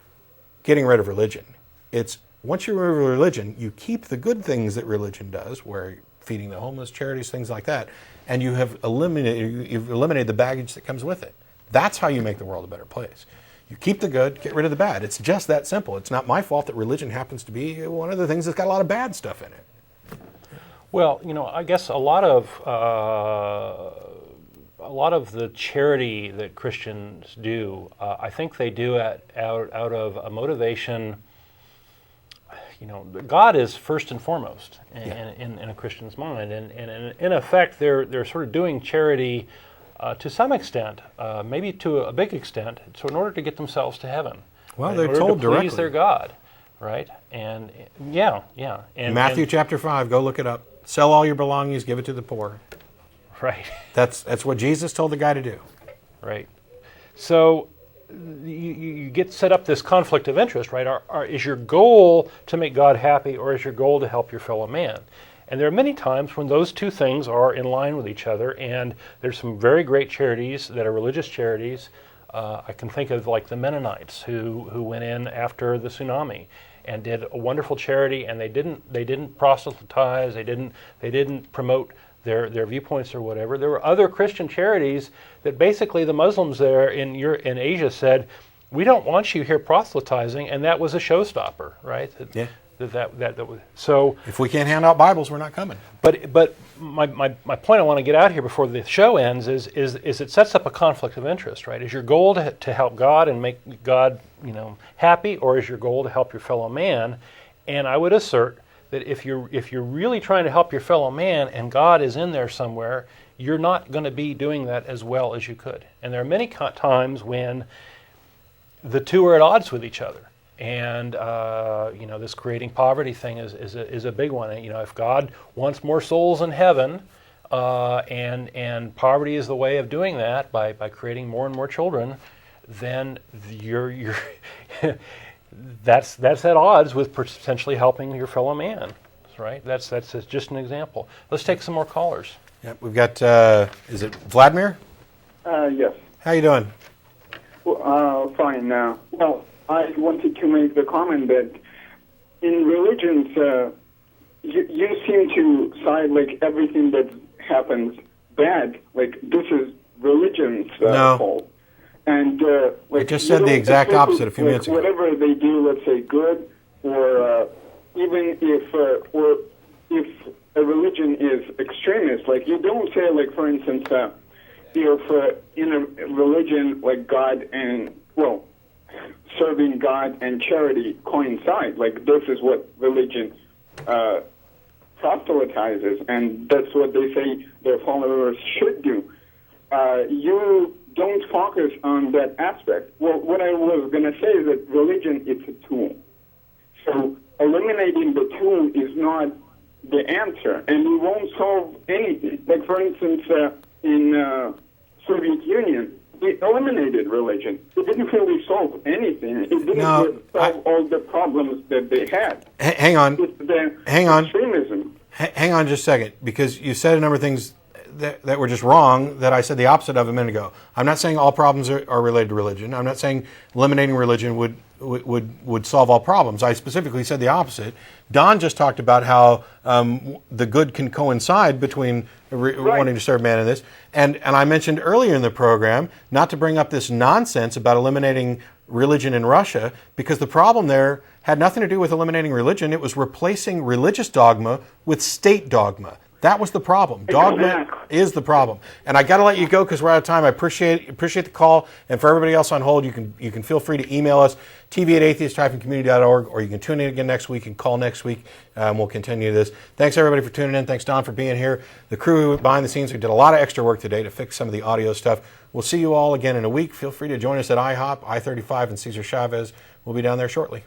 getting rid of religion. It's, once you remove religion, you keep the good things that religion does, where feeding the homeless, charities, things like that, and you've eliminated the baggage that comes with it. That's how you make the world a better place. You keep the good, get rid of the bad. It's just that simple. It's not my fault that religion happens to be one of the things that's got a lot of bad stuff in it. Well, I guess a lot of the charity that Christians do, I think they do out of a motivation. God is first and foremost in a Christian's mind, and in effect, they're sort of doing charity to some extent, maybe to a big extent, so in order to get themselves to heaven. Well, they're told directly. Please their God, right? And and Matthew chapter 5. Go look it up. Sell all your belongings, give it to the poor. Right. That's what Jesus told the guy to do. Right. So you get set up this conflict of interest, right? Is your goal to make God happy, or is your goal to help your fellow man? And there are many times when those two things are in line with each other, and there's some very great charities that are religious charities. I can think of like the Mennonites who went in after the tsunami and did a wonderful charity, and they didn't proselytize, they didn't promote their viewpoints or whatever. There were other Christian charities that basically the Muslims there in Asia said, we don't want you here proselytizing, and that was a showstopper, right? Yeah. That was, so if we can't hand out Bibles, we're not coming. But my point I want to get out here before the show ends is it sets up a conflict of interest, right? Is your goal to help God and make God happy, or is your goal to help your fellow man? And I would assert that if you're really trying to help your fellow man and God is in there somewhere, you're not going to be doing that as well as you could. And there are many times when the two are at odds with each other. And this creating poverty thing is a big one. If God wants more souls in heaven, and poverty is the way of doing that by creating more and more children, then you're that's at odds with potentially helping your fellow man, right? That's just an example. Let's take some more callers. Yeah, we've got. Is it Vladimir? Yes. How you doing? Well, fine. Well, I wanted to make the comment that in religions, you seem to side like everything that happens bad. Like this is religion's fault. And I just said the exact opposite a few minutes ago. Whatever they do, let's say good, or even if a religion is extremist, like you don't say, like for instance, if in a religion like God and serving God and charity coincide, like this is what religion proselytizes, and that's what they say their followers should do. You don't focus on that aspect. Well, what I was going to say is that religion is a tool. So eliminating the tool is not the answer, and it won't solve anything. Like, for instance, in Soviet Union, it eliminated religion. It didn't really solve anything. It didn't solve all the problems that they had. Hang on. Extremism. Hang on just a second, because you said a number of things that were just wrong that I said the opposite of a minute ago. I'm not saying all problems are related to religion. I'm not saying eliminating religion would solve all problems. I specifically said the opposite. Don just talked about how the good can coincide between wanting to serve man and this. And I mentioned earlier in the program not to bring up this nonsense about eliminating religion in Russia, because the problem there had nothing to do with eliminating religion. It was replacing religious dogma with state dogma. That was the problem. Dogma is the problem. And I got to let you go because we're out of time. I appreciate the call. And for everybody else on hold, you can feel free to email us, tv@atheist-community.org, or you can tune in again next week and call next week. We'll continue this. Thanks, everybody, for tuning in. Thanks, Don, for being here. The crew behind the scenes who did a lot of extra work today to fix some of the audio stuff. We'll see you all again in a week. Feel free to join us at IHOP, I-35, and Cesar Chavez. We'll be down there shortly.